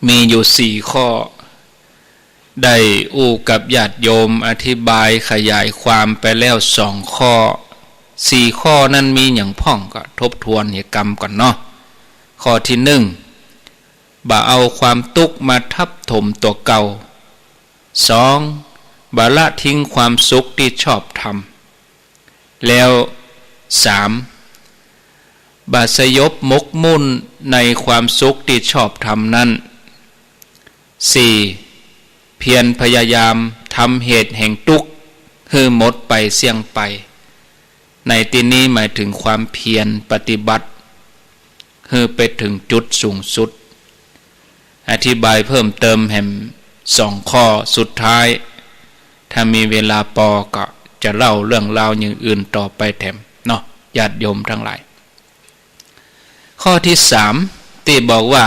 มีอยู่4ข้อได้อู้กับญาติโยมอธิบายขยายความไปแล้ว2ข้อ4ข้อนั้นมีอย่างพ่องก็ทบทวนเหตุกรรมก่อนเนาะข้อที่1บ่เอาความทุกข์มาทับถมตัวเก่า2บ่ละทิ้งความสุขที่ชอบทำแล้ว3บ่สยบมกมุ่นในความสุขที่ชอบทำนั้น4เพียรพยายามทำเหตุแห่งทุกข์ให้หมดไปเสี่ยงไปในที่นี้หมายถึงความเพียรปฏิบัติให้ไปถึงจุดสูงสุดอธิบายเพิ่มเติมแห่ง2ข้อสุดท้ายถ้ามีเวลาพอก็จะเล่าเรื่องราวอย่างอื่นต่อไปแถมเนาะญาติโยมทั้งหลายข้อที่3ที่บอกว่า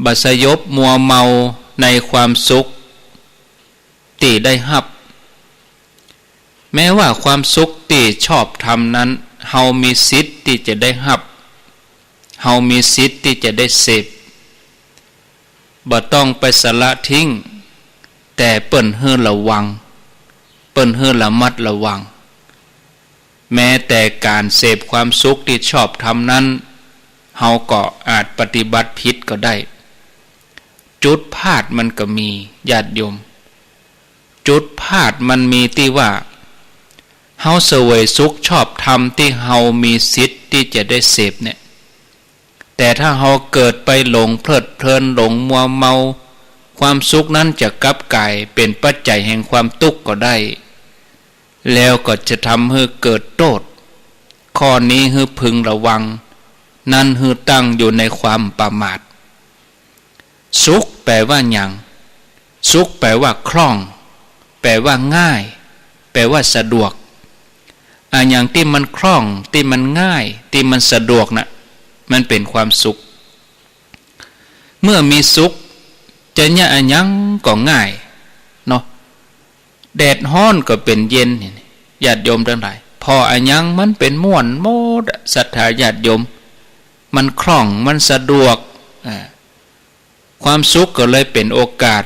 บัสยบมัวเมาในความสุขที่ได้รับแม้ว่าความสุขที่ชอบทำนั้นเฮามีสิทธิ์ที่จะได้รับเฮามีสิทธิ์ที่จะได้เสพบ่ต้องไปสละทิ้งแต่เปิ้นให้ระวังเปิ้นให้ระมัดระวังแม้แต่การเสพความสุขที่ชอบทำนั้นเฮาก็อาจปฏิบัติผิดก็ได้จุดพลาดมันก็มีญาติโยมจุดพลาดมันมีที่ว่าเฮาเสวยสุขชอบธรรมที่เฮามีสิทธิ์ที่จะได้เสพเนี่ยแต่ถ้าเฮาเกิดไปหลงเพลิดเพลินหลงมัวเมาความสุขนั้นจะกลับกลายเป็นปัจจัยแห่งความทุกข์ก็ได้แล้วก็จะทำให้เกิดโทษข้อนี้ให้พึงระวังนั่นให้ตั้งอยู่ในความประมาทสุขแปลว่าหยังสุขแปลว่าคล่องแปลว่าง่ายแปลว่าสะดวกอย่างที่มันคล่องที่มันง่ายที่มันสะดวกนะมันเป็นความสุขเมื่อมีสุขจะเนี่ยอันยังก็ง่ายเนาะแดดฮ้อนก็เป็นเย็นญาติโยมทั้งหลายพออันยังมันเป็นม่วนโมดศรัทธาญาติโยมมันคล่องมันสะดวกความสุขก็เลยเป็นโอกาส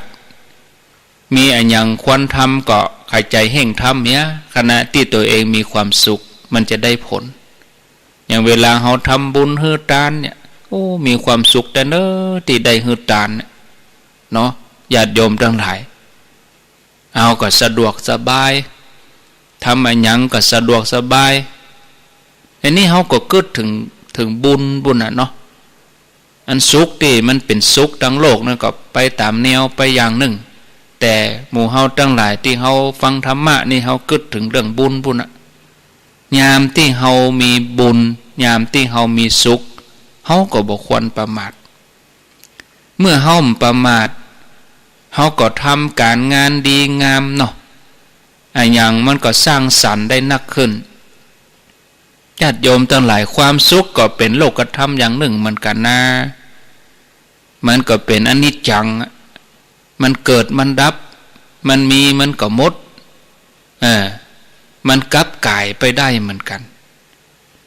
มีอันยังควรทำก็ใครใจแห่งทำเนี่ยขณะที่ตัวเองมีความสุขมันจะได้ผลอย่างเวลาเราทำบุญฮือทานเนี่ยโอ้มีความสุขแต่เนอที่ได้ฮือทานเนี่ยเนาะญาติโยมทั้งหลายเอาก็สะดวกสบายทำอันยังก็สะดวกสบายอันนี้เขาก็เกิดถึงบุญอ่ะเนาะอันสุขที่มันเป็นสุขทั้งโลกนั่นก็ไปตามแนวไปอย่างหนึ่งแต่หมู่เฮาทั้งหลายที่เฮาฟังธรรมะนี่เฮาคิดถึงเรื่องบุญอ่ะยามที่เฮามีบุญยามที่เฮามีสุข เฮาก็บ่ควรประมาทเมื่อเฮาประมาทเฮาก็ทำการงานดีงามเนาะอันอย่างมันก็สร้างสรรค์ได้นักขึ้นญาติโยมทั้งหลายความสุขก็เป็นโลกธรรมอย่างหนึ่งเหมือนกันนะมันก็เป็นอนิจจังมันเกิดมันดับมันมีมันก็หมดมันกลับกายไปได้เหมือนกัน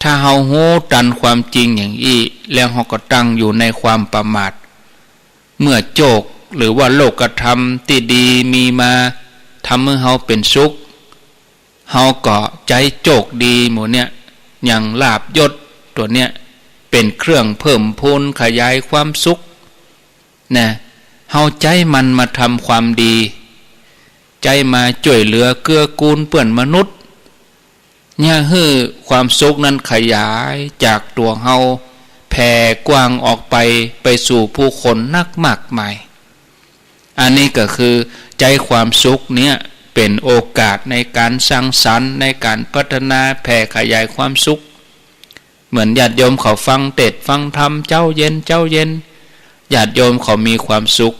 ถ้าเฮาโหตันความจริงอย่างอี้แล้วเฮาก็ตั้งอยู่ในความประมาทเมื่อโจกหรือว่าโลกธรรมที่ดีมีมาทำให้เฮาเป็นสุขเฮาก็ใจโจกดีหมู่เนี่ยอย่างลาภยศตัวเนี้ยเป็นเครื่องเพิ่มพูนขยายความสุขนะเฮาใจมันมาทำความดีใจมาช่วยเหลือเกื้อกูลเปื้อนมนุษย์เนี่ยให้ความสุขนั้นขยายจากตัวเฮาแผ่กว้างออกไปสู่ผู้คนนักมากมายอันนี้ก็คือใจความสุขเนี่ยเป็นโอกาสในการสร้างสรรค์ในการพัฒนาแผ่ขยายความสุขเหมือนญาติโยมเขาฟังเทศน์ฟังธรรมเจ้าเย็นญาติโยมเขามีความสุข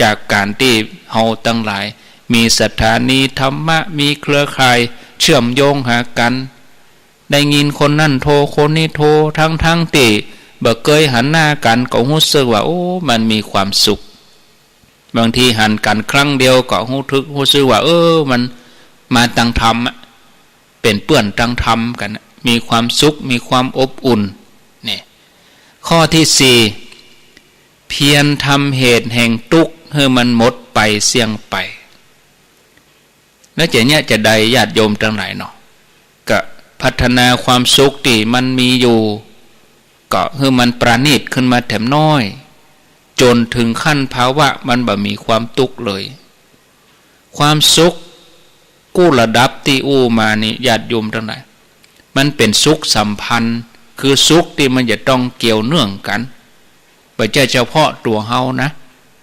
จากการที่เฮาทั้งหลายมีสถานีธรรมะมีเครือข่ายเชื่อมโยงหากันได้ยินคนนั่นโทรคนนี้โทรทั้งที่บ่เคยหันหน้ากันก็รู้สึกว่าโอ้มันมีความสุขบางทีหันกันครั้งเดียวก็รู้สึกว่ามันมาตั้งธรรมเป็นเปื้อนตั้งธรรมกันมีความสุขมีความอบอุ่นนี่ข้อที่4เพียรทำเหตุแห่งทุกข์ให้มันหมดไปเสี่ยงไปแล้วจะได้ญาติโยมทั้งหลายเนาะก็พัฒนาความสุขที่มันมีอยู่ก็ให้มันประณีตขึ้นมาแถมน้อยจนถึงขั้นภาวะมันบ่มีความทุกข์เลยความสุขกู้ระดับที่มานี่ญาติโยมทั้งหลายมันเป็นสุขสัมพันธ์คือสุขที่มันจะต้องเกี่ยวเนื่องกันไม่ใช่เฉพาะตัวเฮานะ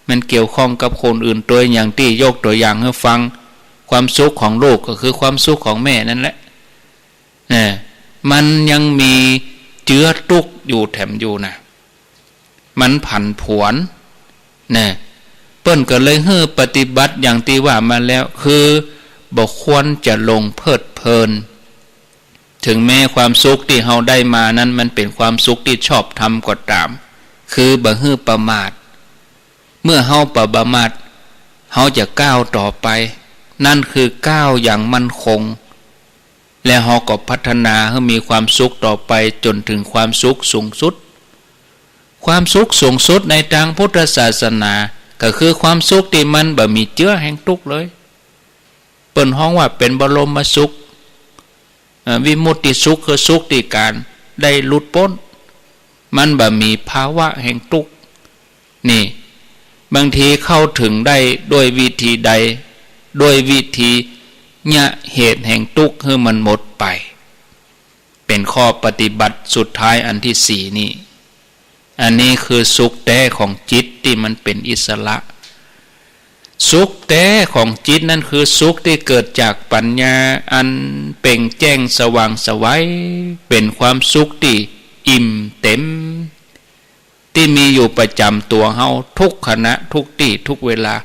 มันเกี่ยวข้องกับคนอื่นตัวอย่างที่ยกตัวอย่างให้ฟังความสุขของลูกก็คือความสุขของแม่นั่นแหละมันยังมีเจือทุกข์อยู่แถมอยู่นะมันผันผวนเปิ้นก็เลยให้ปฏิบัติอย่างที่ว่ามาแล้วคือบ่ควรจะลงเพลิดเพลินถึงแม้ความสุขที่เฮาได้มานั้นมันเป็นความสุขที่ชอบทำก็ตามคือบ่ให้ประมาทเมื่อเฮาประมาทเฮาจะก้าวต่อไปนั่นคือก้าวอย่างมั่นคงและเฮาก็พัฒนาให้มีความสุขต่อไปจนถึงความสุขสูงสุดความสุขสูงสุดในทางพุทธศาสนาก็คือความสุขที่มันบ่มีเจือแห่งทุกข์เลยเปิ้นฮ้องว่าเป็นบรมสุขวิมุตติสุขคือสุขที่การได้หลุดพ้นมันบ่มีภาวะแห่งทุกข์นี่บางทีเข้าถึงได้ด้วยวิธีใดด้วยวิธีเนี่ยเหตุแห่งทุกข์ให้มันหมดไปเป็นข้อปฏิบัติสุดท้ายอันที่4นี่อันนี้คือสุขแท้ของจิตที่มันเป็นอิสระสุขแท้ของจิตนั่นคือสุขที่เกิดจากปัญญาอันเป่งแจ้งสว่างไสวเป็นความสุขที่อิ่มเต็มที่มีอยู่ประจำตัวเฮาทุกขณะทุกที่ทุกเวลา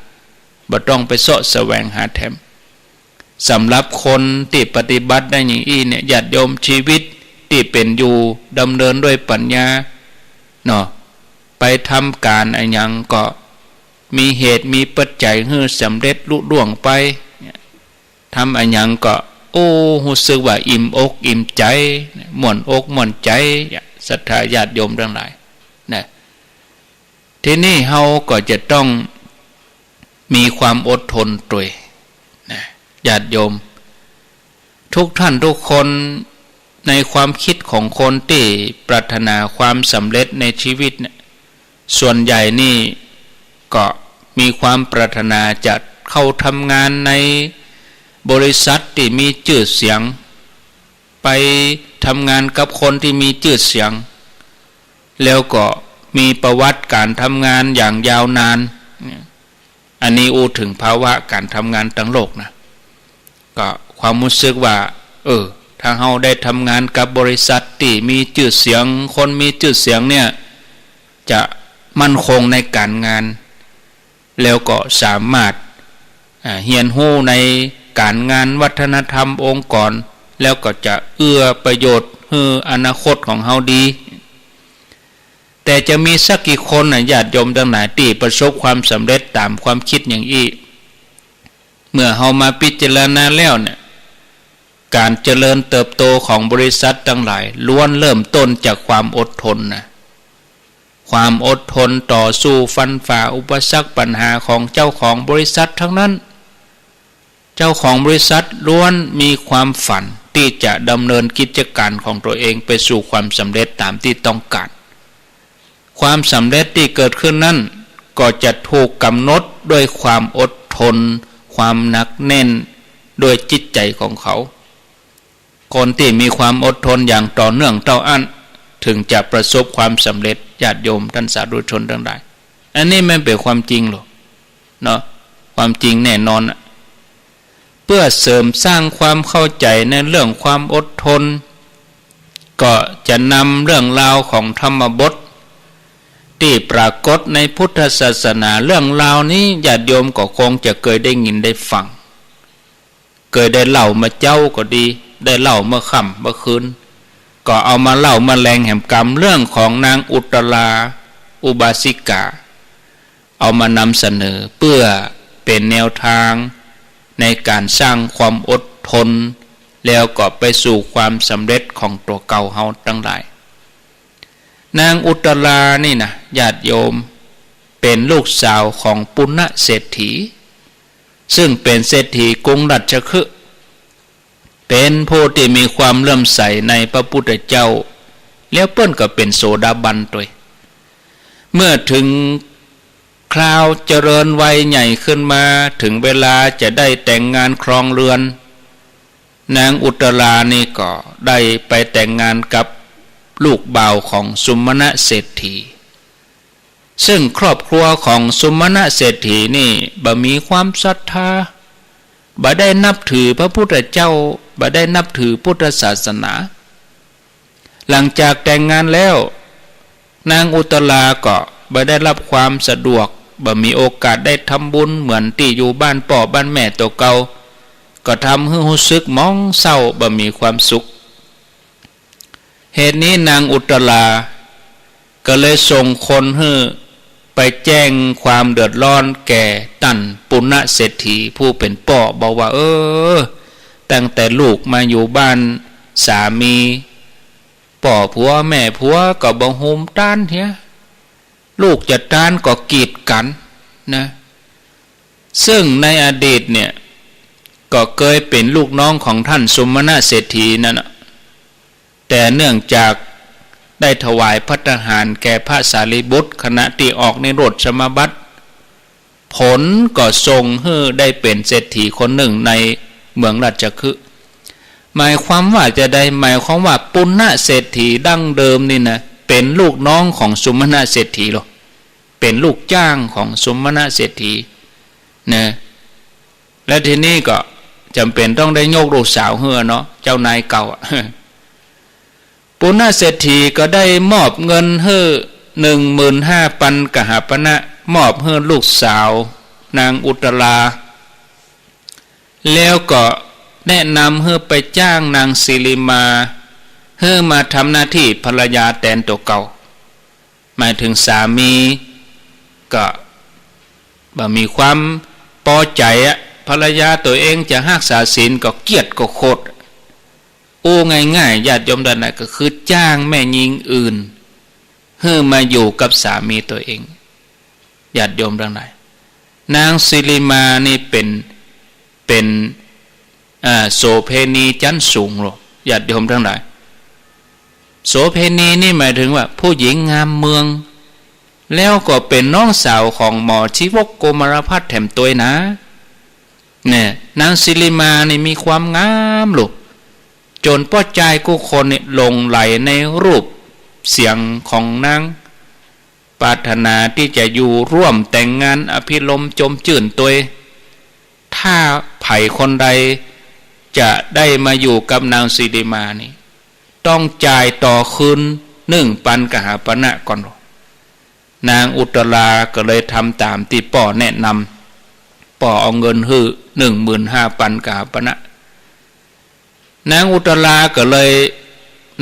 บ่ต้องไปเสาะแสวงหาแถมสำหรับคนที่ปฏิบัติได้อย่างนี้เนี่ยญาติโยมชีวิตที่เป็นอยู่ดำเนินด้วยปัญญาเนาะไปทำการอะไรอย่างก็มีเหตุมีปัจจัยให้สำเร็จลุล่วงไปทำอะไรอย่างก็รู้สึกว่าอิ่มอกอิ่มใจม่วนอกม่วนใจศรัทธาญาติโยมทั้งหลายนะทีนี้เฮาก็จะต้องมีความอดทนด้วยนะญาติโยมทุกท่านทุกคนในความคิดของคนที่ปรารถนาความสำเร็จในชีวิตเนี่ยส่วนใหญ่นี่ก็มีความปรารถนาจะเข้าทำงานในบริษัทที่มีชื่อเสียงไปทำงานกับคนที่มีชื่อเสียงแล้วก็มีประวัติการทำงานอย่างยาวนานอันนี้ถึงภาวะการทำงานทั้งโลกนะก็ความรู้สึกว่าท ถ้าเฮาได้ทำงานกับบริษัทที่มีชื่อเสียงคนมีชื่อเสียงเนี่ยจะมั่นคงในการงานแล้วก็สามารถเรียนรู้ในการงานวัฒนธรรมองค์กรแล้วก็จะเอื้อประโยชน์ให้อนาคตของเฮาดีแต่จะมีสักกี่คนญาติโยมทั้งหลายที่ประสบความสำเร็จตามความคิดอย่างอี้เมื่อเฮามาพิจารณาแล้วเนี่ยการเจริญเติบโตของบริษัททั้งหลายล้วนเริ่มต้นจากความอดทนนะความอดทนต่อสู้ฟันฝ่าอุปสรรคปัญหาของเจ้าของบริษัททั้งนั้นเจ้าของบริษัทล้วนมีความฝันที่จะดำเนินกิจการของตัวเองไปสู่ความสำเร็จตามที่ต้องการความสำเร็จที่เกิดขึ้นนั้นก็จะถูกกำหนดด้วยความอดทนความหนักแน่นโดยจิตใจของเขาคนที่มีความอดทนอย่างต่อเนื่องต่ออั้นถึงจะประสบความสำเร็จญาติโยมท่านสาธุชนทั้งหลายอันนี้ไม่เป็นความจริงหรอกเนาะความจริงแน่นอนเพื่อเสริมสร้างความเข้าใจในเรื่องความอดทนก็จะนำเรื่องราวของธรรมบทที่ปรากฏในพุทธศาสนาเรื่องราวนี้ญาติโยมก็คงจะเคยได้ยินได้ฟังเคยได้เล่ามาเจ้าก็ดีได้เล่าเมื่อค่ำเมื่อคืนก็เอามาเล่ามาแรงแห่งกรรมเรื่องของนางอุตราอุบาสิกาเอามานำเสนอเพื่อเป็นแนวทางในการสร้างความอดทนแล้วก็ไปสู่ความสำเร็จของตัวเก่าเฮาทั้งหลายนางอุตรานี่นะญาติโยมเป็นลูกสาวของปุณณเศรษฐีซึ่งเป็นเศรษฐีกรุงรัชคฤห์เป็นผู้ที่มีความเลื่อมใสในพระพุทธเจ้าแล้วเปิ้นก็เป็นโสดาบันด้วยเมื่อถึงคราวเจริญวัยใหญ่ขึ้นมาถึงเวลาจะได้แต่งงานครองเรือนนางอุตรานี่ก็ได้ไปแต่งงานกับลูกบ่าวของสุมณเศรษฐีซึ่งครอบครัวของสุมณเศรษฐีนี่บ่มีความศรัทธาบ่ได้นับถือพระพุทธเจ้าบ่ได้นับถือพุทธศาสนาหลังจากแต่งงานแล้วนางอุตราก็บ่ได้รับความสะดวกบ่มีโอกาสได้ทำบุญเหมือนที่อยู่บ้านพ่อบ้านแม่ตัวเก่าก็ทำให้รู้สึกมองเศร้าบ่มีความสุขเหตุนี้นางอุตราก็เลยส่งคนให้ไปแจ้งความเดือดร้อนแก่ตันปุณณเศรษฐีผู้เป็นพ่อบอกว่าตั้งแต่ลูกมาอยู่บ้านสามีพ่อผัวแม่ผัวก็บ่โฮมต้านเฮียลูกจะต้านก็กีดกันนะซึ่งในอดีตเนี่ยก็เคยเป็นลูกน้องของท่านสุมณเศรษฐีนั่นแต่เนื่องจากได้ถวายภัตตาหารแก่พระสารีบุตรขณะที่ออกในโรถสมบัติผลก็ส่งให้ได้เป็นเศรษฐีคนหนึ่งในเมืองราชคฤห์หมายความว่าจะได้หมายความว่าปุณณเศรษฐีดั้งเดิมนี่นะเป็นลูกน้องของสุมณเศรษฐีหรอเป็นลูกจ้างของสุมณเศรษฐีนะและทีนี้ก็จำเป็นต้องได้โยกลูกสาวเฮือเนาะเจ้านายเก่าปุณณเศรษฐีก็ได้มอบเงินให้15,000 กหปณะมอบให้ลูกสาวนางอุตราแล้วก็แนะนำให้ไปจ้างนางสิริมาให้มาทำหน้าที่ภรรยาแทนตัวเก่าหมายถึงสามีก็บ่มีความพอใจภรรยาตัวเองจะรักษาศีลก็เกลียดก็โคตรง่ายๆญาติโยมด้านไหนก็คือจ้างแม่หญิงอื่นให้มาอยู่กับสามีตัวเองญาติโยมด้านไหนนางสิริมานี่เป็นโสเพณีชั้นสูงหรอญาติโยมทั้งหลายโสเพณีนี่หมายถึงว่าผู้หญิงงามเมืองแล้วก็เป็นน้องสาวของหมอชีวกโกมารพัฒน์แถมตัวนะเนี่ยนางสิริมานี่มีความงามหรอจนป้อใจกูคนนี่หลงไหลในรูปเสียงของนางปรารถนาที่จะอยู่ร่วมแต่งงานอภิรมย์จมจื่นตัวถ้าไผ่คนใด จะได้มาอยู่กับนางสิริมานี่ต้องจ่ายต่อคืน1 ปันกหาปณะก่อนนางอุตราก็เลยทำตามที่ป่อแนะนำป่อเอาเงินฮื้อ 15,000 ปันกหาปณะนางอุตราก็เลย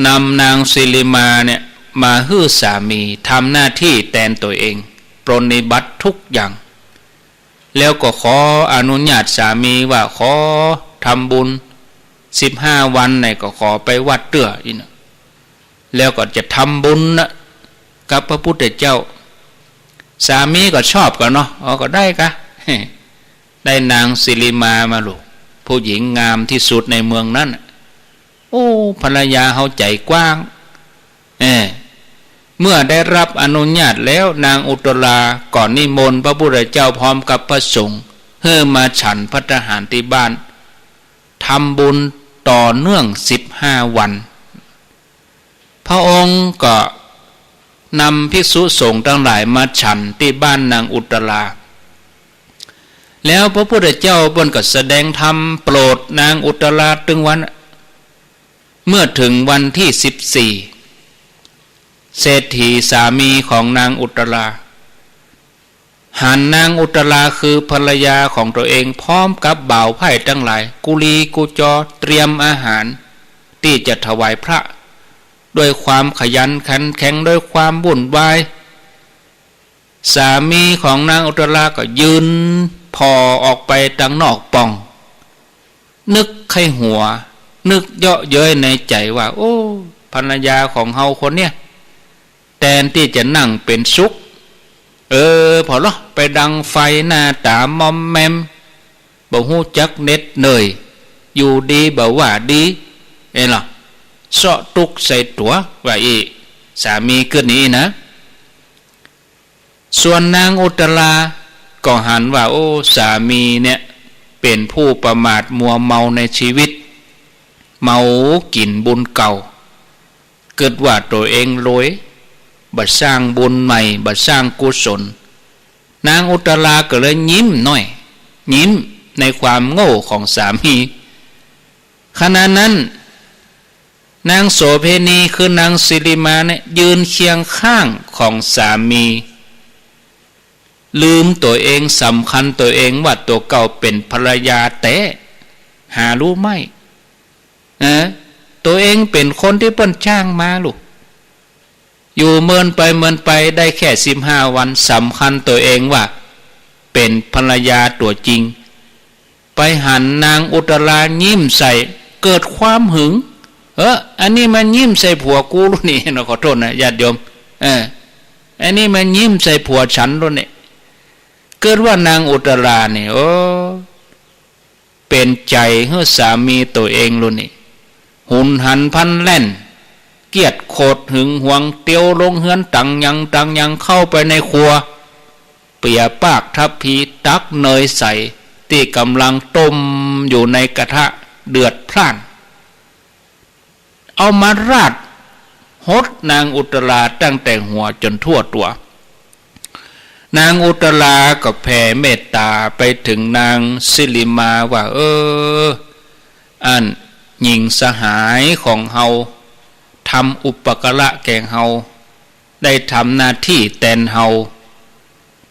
นำนางสิริมาเนี่ยมาฮื้อสามีทำหน้าที่แทนตัวเองปรนนิบัติทุกอย่างแล้วก็ขออนุญาตสามีว่าขอทำบุญ15 วันไหนก็ขอไปวัดเตื้ออีกนะแล้วก็จะทำบุญนะกับพระพุทธเจ้าสามีก็ชอบกันเนาะก็ได้กะ ได้นางสิริมาลูกผู้หญิงงามที่สุดในเมืองนั้นโอ้ภรรยาเขาใจกว้างเมื่อได้รับอนุญาตแล้วนางอุตราก่อนนิมนต์พระพุทธเจ้าพร้อมกับพระสงฆ์เพื่อมาฉันภัตตาหารที่บ้านทำบุญต่อเนื่อง15 วันพระองค์ก็นำภิกษุสงฆ์ทั้งหลายมาฉันที่บ้านนางอุตราแล้วพระพุทธเจ้าเพิ่นก็แสดงธรรมโปรดนางอุตราถึงวันเมื่อถึงวันที่14เศรษฐีสามีของนางอุตราหันนางอุตราคือภรรยาของตัวเองพร้อมกับบ่าวไผ่ทั้งหลายกุลีกุจอเตรียมอาหารที่จะถวายพระด้วยความขยันขันแข็งด้วยความวุ่นวายสามีของนางอุตราก็ยืนพอออกไปทางนอกป่องนึกไข้หัวนึกเยาะเย้ยในใจว่าโอ้ภรรยาของเฮาคนเนี้ยแทนที่จะนั่งเป็นสุขพอละไปดังไฟหน้าตามอมแมมบ่ฮู้จักเน็ดเหนื่อยอยู่ดีบ่ว่าดีล่ะเสาะตุกใส่ตัวว่าอีสามีเกิดนี้นะส่วนนางอุตราก็หันว่าโอ้สามีเนี่ยเป็นผู้ประมาทมัวเมาในชีวิตเมากินบุญเก่าเกิดว่าตัวเองรวยบัดสร้างบุญใหม่บัดสร้างกุศลนางอุตราก็เลยยิ้มหน่อยยิ้มในความโง่ของสามีขณะนั้นนางโสเพณีคือนางสิริมาเนี่ยยืนเคียงข้างของสามีลืมตัวเองสำคัญตัวเองว่าตัวเก่าเป็นภรรยาแต่หารู้ไหมตัวเองเป็นคนที่เปิ้นจ้างมาลูกอยู่เมินไปได้แค่15 วันสำคัญตัวเองว่าเป็นภรรยาตัวจริงไปหันนางอุตรายิ้มใส่เกิดความหึงอันนี้มันยิ้มใส่ผัวกูรู้นี่นะขอโทษนะญาติโยมอันนี้มันยิ้มใส่ผัวฉันรู้นี่เกิดว่านางอุตราเนี่ยโอ้เป็นใจให้สามีตัวเองรู้นี่หุนหันพันแล่นเกียดโคดหึงหวงเตียวลงเฮือนตังยังเข้าไปในครัวเปียปากทัพพีตักเนยใส่ที่กำลังต้มอยู่ในกระทะเดือดพล่านเอามาราดฮดนางอุตราตั้งแต่หัวจนทั่วตัวนางอุตราก็แผ่เมตตาไปถึงนางสิริมาว่าอันหญิงสหายของเฮาทำอุปการะแก่เฮาได้ทำหน้าที่แทนเฮา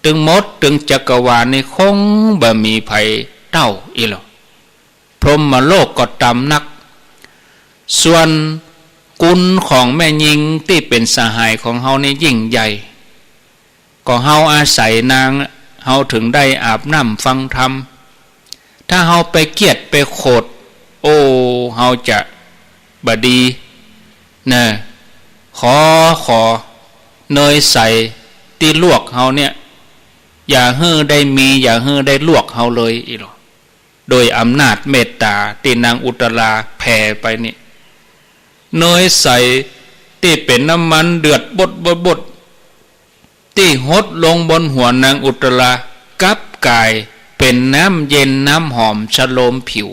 ถึงมดถึงจักรวาลนี่คงบ่มีภัยเต้าอีหรอกพรหมโลกก็ตำนักส่วนกุลของแม่หญิงที่เป็นสหายของเฮานี่ยิ่งใหญ่ก็เฮาอาศัยนางเฮาถึงได้อาบน้ำฟังธรรมถ้าเฮาไปเกียดไปโคดโอ้เฮาจะบดีนะขอเนยใส่ที่ลวกเฮาเนี่ยอย่าฮื้อได้มีอย่าฮื้อได้ลวกเฮาเลยอีหรอโดยอำนาจเมตตาที่นางอุตราแผ่ไปนี่เนยใส่ที่เป็นน้ำมันเดือดบดที่หดลงบนหัวนางอุตรากับกายเป็นน้ำเย็นน้ำหอมชโลมผิว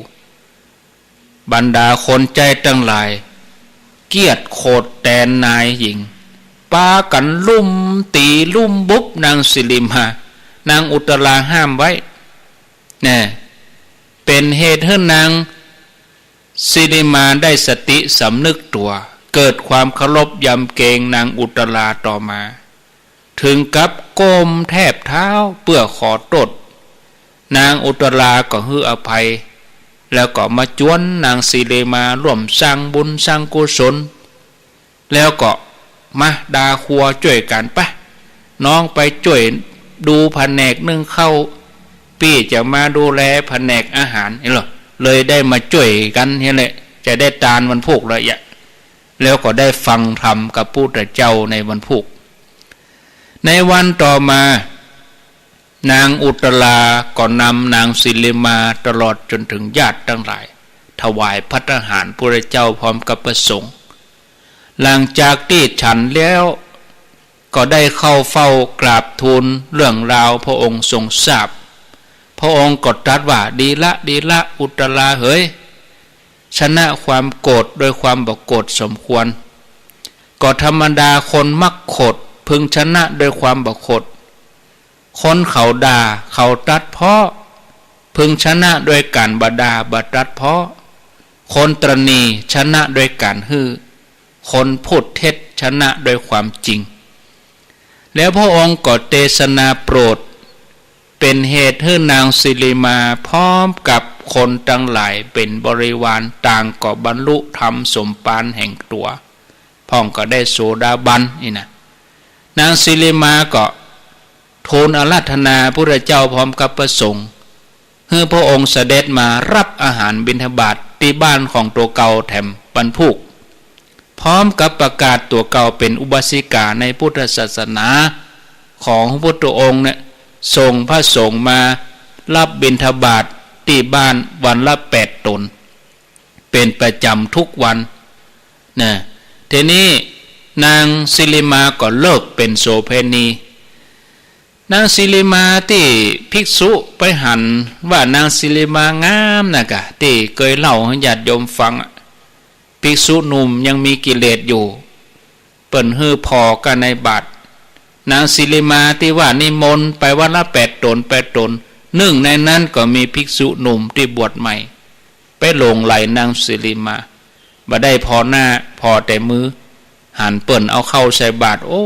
บรรดาคนใจทั้งหลายเกียดโคดแตนนายหญิงปากันลุ่มตีลุ่มบุบนางสิริมานางอุตราห้ามไว้เป็นเหตุให้นาง ศิริมาได้สติสำนึกตัวเกิดความเคารพยำเกรงนางอุตราต่อมาถึงกับก้มแทบเท้าเพื่อขอโทษนางอุตราก็ให้อภัยแล้วก็มาจวนนางศิริมาร่วมสร้างบุญสร้างกุศลแล้วก็มาดาครัวช่วยกันปะน้องไปช่วยดูแผนกนึ่งข้าวพี่จะมาดูแลแผนกอาหารเห็นหรอเลยได้มาช่วยกันเห็นเลยจะได้ตานวันพุกเลยอะแล้วก็ได้ฟังธรรมกับพระพุทธเจ้าในวันพุกในวันต่อมานางอุตราก็นำนางศิริมาตลอดจนถึงญาติทั้งหลายถวายภัตตาหารพระเจ้าพร้อมกับพระสงฆ์หลังจากที่ฉันแล้วก็ได้เข้าเฝ้ากราบทูลเรื่องราวพระองค์ทรงทราบพระองค์ก็ตรัสว่าดีละอุตราเฮ้ยชนะความโกรธโดยความบ่โกรธสมควรก็ธรรมดาคนมักโกรธพึงชนะโดยความบ่โกรธคนเขาด่าเขาตัดเพาะพึงชนะโดยการบด่าบ่ตัดเพาะคนตรณีชนะโดยการฮื้อคนพูดเท็จชนะโดยความจริงแล้วพระองค์ก็เทศนาโปรดเป็นเหตุให้นางศิริมาพร้อมกับคนทั้งหลายเป็นบริวารต่างก็บรรลุธรรมสมปานแห่งตัวพ่องก็ได้โสดาบันนี่นะนางศิริมาก็ทูลอาราธนาพระเจ้าพร้อมกับพระสงฆ์ให้พระองค์เสด็จมารับอาหารบิณฑบาตที่บ้านของตัวเก่าแถมบรรพุกพร้อมกับประกาศตัวเก่าเป็นอุบาสิกาในพุทธศาสนาของพระพุทธองค์เนี่ยส่งพระสงฆ์มารับบิณฑบาตที่บ้านวันละ8 ตนเป็นประจำทุกวันนะทีนี้นางศิริมาก็เลิกเป็นโสเภณีนางศิริมาที่ภิกษุไปหันว่านางศิริมางามนะกะที่เคยเล่าให้ญาติโยมฟังภิกษุหนุ่มยังมีกิเลสอยู่เปิ่นฮื้อพอกันในบาทนางศิริมาที่ว่านิมนต์ไปวันละ8 ตนหนึ่งในนั้นก็มีภิกษุหนุ่มที่บวชใหม่ไปหลงไหลนางศิริมาบ่ได้พอหน้าพอแต่มือหันเปิ่นเอาเข้าใส่บาทโอ้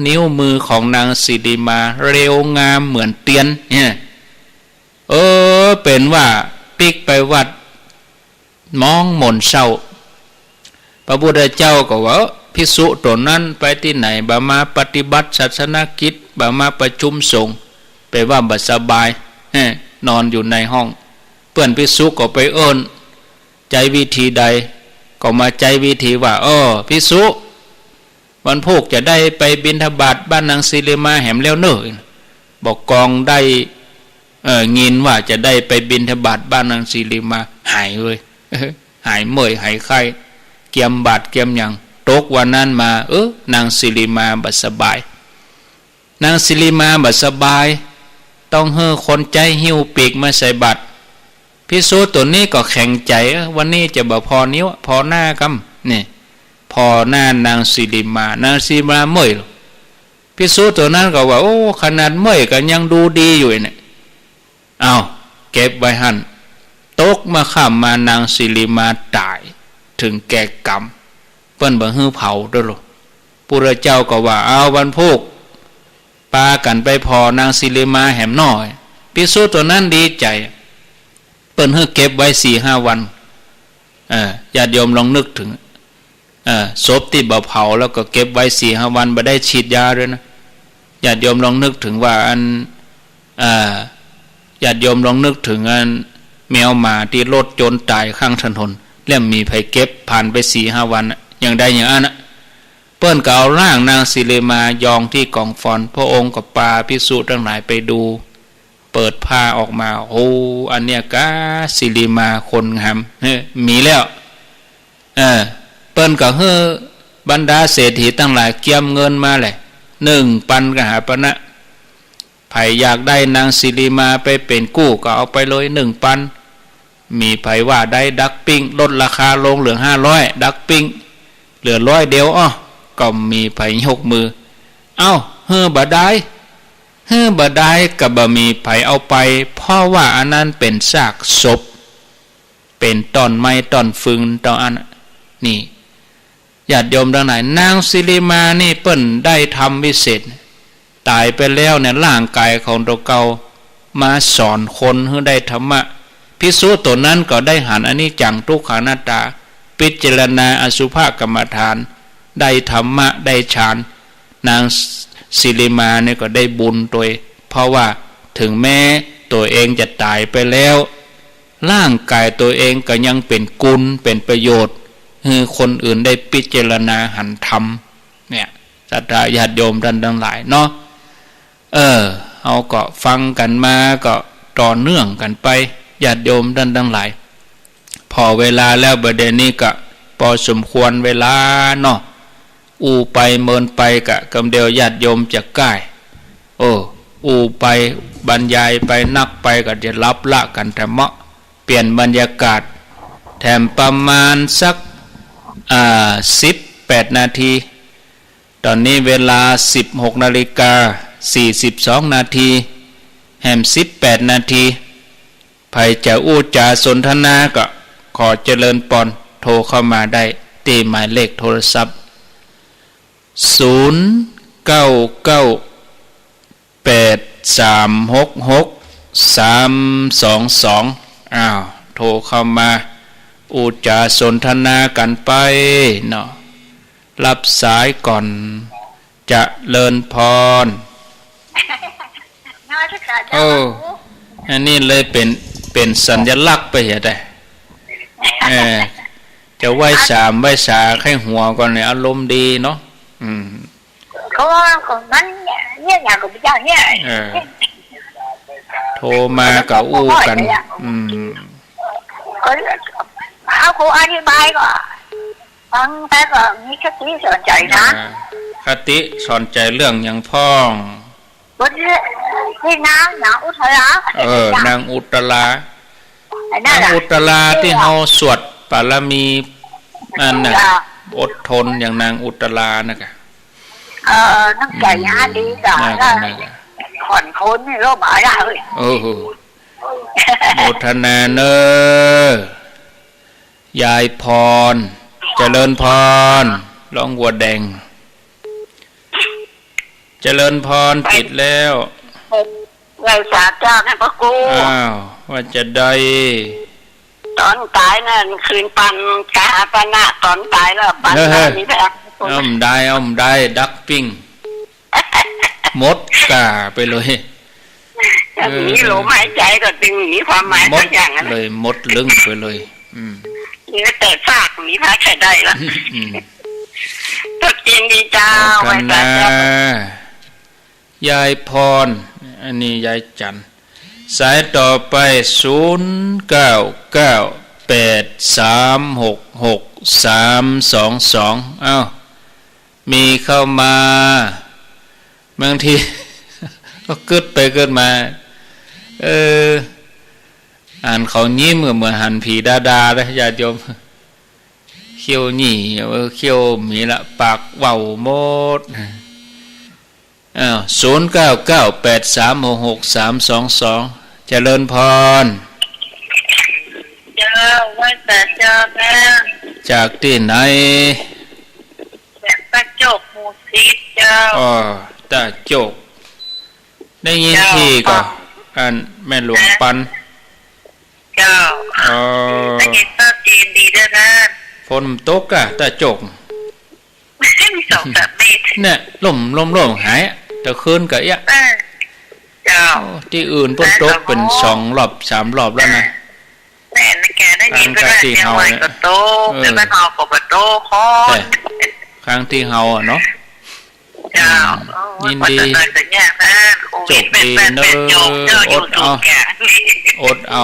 นิ้วมือของนางศิริมาเร็วงามเหมือนเตียนเนี่ยเป็นว่าปิกไปวัดมองหม่นเศร้าพระพุทธเจ้าก็ว่าภิกษุตัวนั้นไปที่ไหนบ่มาปฏิบัติศาสนกิจบ่มาประชุมสงฆ์ไปว่าบ่สบายนอนอยู่ในห้องเพื่อนภิกษุก็ไปเอิ้นใจวิธีใดก็มาใจวิธีว่าภิกษุวันพุกจะได้ไปบิณฑบาตบ้านนางศิริมาแหมแล้วเน้อบอกกองได้งินว่าจะได้ไปบิณฑบาตบ้านนางศิริมาหายเลยหายเมื่อยหายไข้เกียมบาดเกียมอย่างตกวันนั้นมานางศิริมาบัดสบายนางศิริมาบัดสบายต้องเฮ้อคนใจหิ้วปีกมาใส่บัตรภิกษุตัวนี้ก็แข็งใจวันนี้จะบ่พอนิ้วพอหน้ากำนี่พอหน้านางศิริมานางศิริมาเมื่อยภิกษุตัวนั้นก็ว่าขนาดเมื่อยก็ยังดูดีอยู่เนี่ยเอาเก็บไว้หั่นตกมาข้ามมานางศิริมาตายถึงแก่กรรมเปิ้นบ่ฮื้อเผาด้วยหรอพระเจ้าก็ว่าเอาวันพุกปากันไปพอนางศิริมาแหมน้อยภิกษุตัวนั้นดีใจเปิ้นฮื้อเก็บไว้ 4-5 วันญาติโยมลองนึกถึงศพที่บ่เผาแล้วก็เก็บไว้ 4-5 วันบ่ได้ฉีดยาด้วยนะญาติโยมลองนึกถึงว่าญาติโยมลองนึกถึงแมวหมาที่รถจนตายข้างถนนแล้วมีไผเก็บผ่านไป 4-5 วันอย่างใดอย่างนั้นเปิ้นก็เอาร่างนางศิริมายองที่กองฟอนพระองค์ก็พาภิกษุทั้งหลายไปดูเปิดผ้าออกมาอันเนี้ยกะศิริมาคนงามมีแล้วเปิ้นก็ให้บรรดาเศรษฐีทั้งหลายเกี่ยมเงินมาแหละ1 ปันกหาปณะไผอยากได้นางศิริมาไปเป็นกู้ก็เอาไปเลย1 ปันมีไผว่าได้ดักปิ้งลดราคาลงเหลือ500ดักปิ้งเหลือ100เดียวก็มีไผยกมือบ่ได้ก็บ่มีไผเอาไปเพราะว่าอันนั้นเป็นซากศพ เป็นตอนไม้ตอนฟึงตอนอันนี่ญาติโยมทั้งหลายนางสิริมานี่เปิ้นได้ทำวิเศษตายไปแล้วเนี่ยร่างกายของตัวเก่ามาสอนคนให้ได้ธรรมะภิกษุตัวนั้นก็ได้หันอนิจจังทุกขังอนัตตาพิจารณาอสุภกรรมฐานได้ธรรมะได้ฌานนางสิริมาเนี่ยก็ได้บุญตัวเพราะว่าถึงแม้ตัวเองจะตายไปแล้วร่างกายตัวเองก็ยังเป็นกุลเป็นประโยชน์ให้คนอื่นได้พิจารณาหันธรรมเนี่ยศรัทธาญาติโยมท่านทั้งหลายเนาะเอาก็ฟังกันมาก็ต่อเนื่องกันไปญาติโยมท่านทั้งหลายพอเวลาแล้วประเด็นนี้ก็พอสมควรเวลาเนาะอูไปเมินไปกะกำเดียวญาติโยมจะใกล้อูไปบรรยายไปนักไปก็จะรับละกันธรรมะเปลี่ยนบรรยากาศแถมประมาณสัก18 นาทีตอนนี้เวลา 16:42 นาทีแหม18 นาทีใครจะอู้จาสนทนาก็ขอเจริญปอนโทรเข้ามาได้ที่หมายเลขโทรศัพท์0998366322โทรเข้ามาอู้จาสนทนากันไปเนาะรับสายก่อนจะเลินพรอันนี้เลยเป็นสัญลักษณ์ไปเหรอได้จะไหว้สามไหว้สาให้หัวก่อนเนี่ยอารมณ์ดีเนาะเขาของนั้นเนี่ยอย่างกับพี่เจ้าเนี่ยโทรมากับอู้กันเขาครูอธิบายก็ฟังแต่ก็มีคติสอนใจนะคติสอนใจเรื่องอย่างพ้องที่นางอุตรานางอุตรานางอุตราที่เฮาสวดปารมีนั่นน่ะอดทนอย่างนางอุตรานะกะน้ำใจยาดีจ้ะขอนคนนี่โลบายเลยโมทนาเนยายพรเจริญพรร้องวัวแดงเจริญพรติดแล้วเราสาเจ้านั่นพระกูว่าจะได้ตอนตายนั่นคืนปันกาปนะตอนตายแล้วปันนี่แหละได้ดักปิ้งมดกาไปเลยมีลมหายใจก็จึงมีความหมายทุกอย่างนั้นเลยมดลึงไปเลยนี่แต่ซากมีพระใช้ได้ละตกเย็นดีเจ้าไว้ตายายพรอันนี้ยายจันสายต่อไป0998366322มีเข้ามาบางทีก็กึดไปกึดมาอ่านเขายิ้มเหมือนหันผีดาเลยญาติโยมเขี้ยวหนี่เขี้ยวมีละปากเว้าหมด0998366322เจริญพรเจ้าว่าแต่เจ้าแม่จากที่ไหนจากตะจกหมู่10เจ้าตะจกได้ยินที่ก็อันแม่หลวงปันเจ้าได้ยินตะจีนดีด้วยนะฝนตกอะตะจกมี2-3 เมตรเนี่ยลมหายแต่คืนก็เอ๊ะเจ้าที่อื่นฝนตกเป็น2 รอบ 3 รอบแล้วนะแม่แกได้ยินก็ได้เฮาก็โตแต่บ้านเฮาก็โตคอครั้งที่เฮาเนาะยินดีจบดีเนอะอดเอา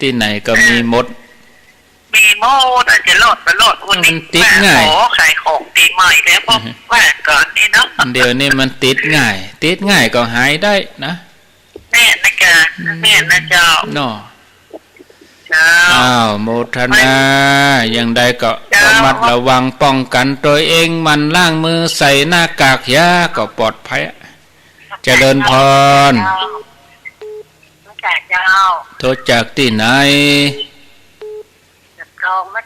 ที่ไหนก็มีมดอาจจะโลดวันนี้ติดง่ายขายของปีใหม่แล้วพอว่าก่อนนี่เนาะเดี๋ยวนี้มันติดง่ายก็หายได้นะแม่นะจ๊ะแม่นะเจ้าเนาะโมทนาอย่างใดก็ระมัดระวังป้องกันตัวเองมันล้างมือใส่หน้ากากยาก็ปลอดภัยเจริญพรโทรจากที่ไหน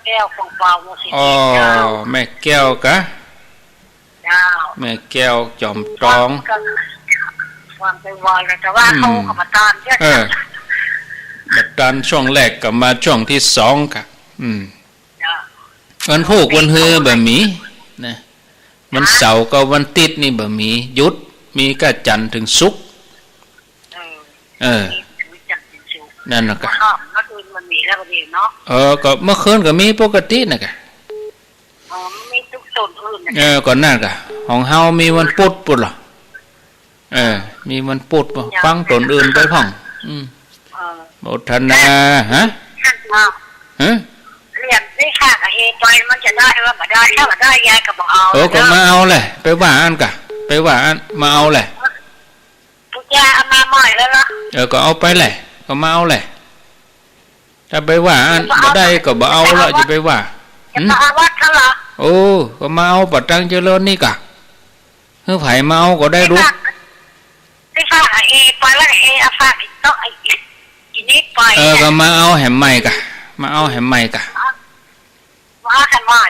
แก้วของเปล่าโมสิอ๋อแม่แก้วกะแม่แก้วจอมตองความไปวอยแต่ว่าเขากรรมตานเยอะบัดดันช่วงแรกกับมาช่วงที่สองกะวันพูกวันเฮือแบบมีนะวันเสาร์กับวันติดนี่แบบมียุดมีก็จันทร์ถึงศุกร์นั่นนะกะเมื่อคืนมันมีแล้วก็ดีเนาะก็เมื่อคืนก็มีปกตินะกะมีทุกต้นอื่นก่อนนั่นกะของเฮามีวันพุธปุ่นหรอมีวันพุธฟังต้นอื่นไปพ่องโมทนาฮะเรียนได้ค่ะกับเฮตอยมันจะได้ว่าบ่ได้ถ้าบ่ได้ยายก็บอกเอาก็มาเอาเลยไปว่าอันกะไปว่าอันมาเอาเลยปุจาเอามาใหม่แล้วล่ะก็เอาไปเลยก็มาเอาเลยถ้าไปว่าอันบ่ได้ก็บ่เอาละจะไปว่าจะมาเอาวัดเขาเหรอโอ้ก็มาเอาปัจจังเจริญนี่กะเฮ้ยไผมาเอาก็ได้รู้ได้ค่ะเอไปแล้วเออาฝากอีกโต๊ะอีกนิดไปก็มาเอาแหมใหม่กะมาเอาแหมใหม่กะว่ากันใหม่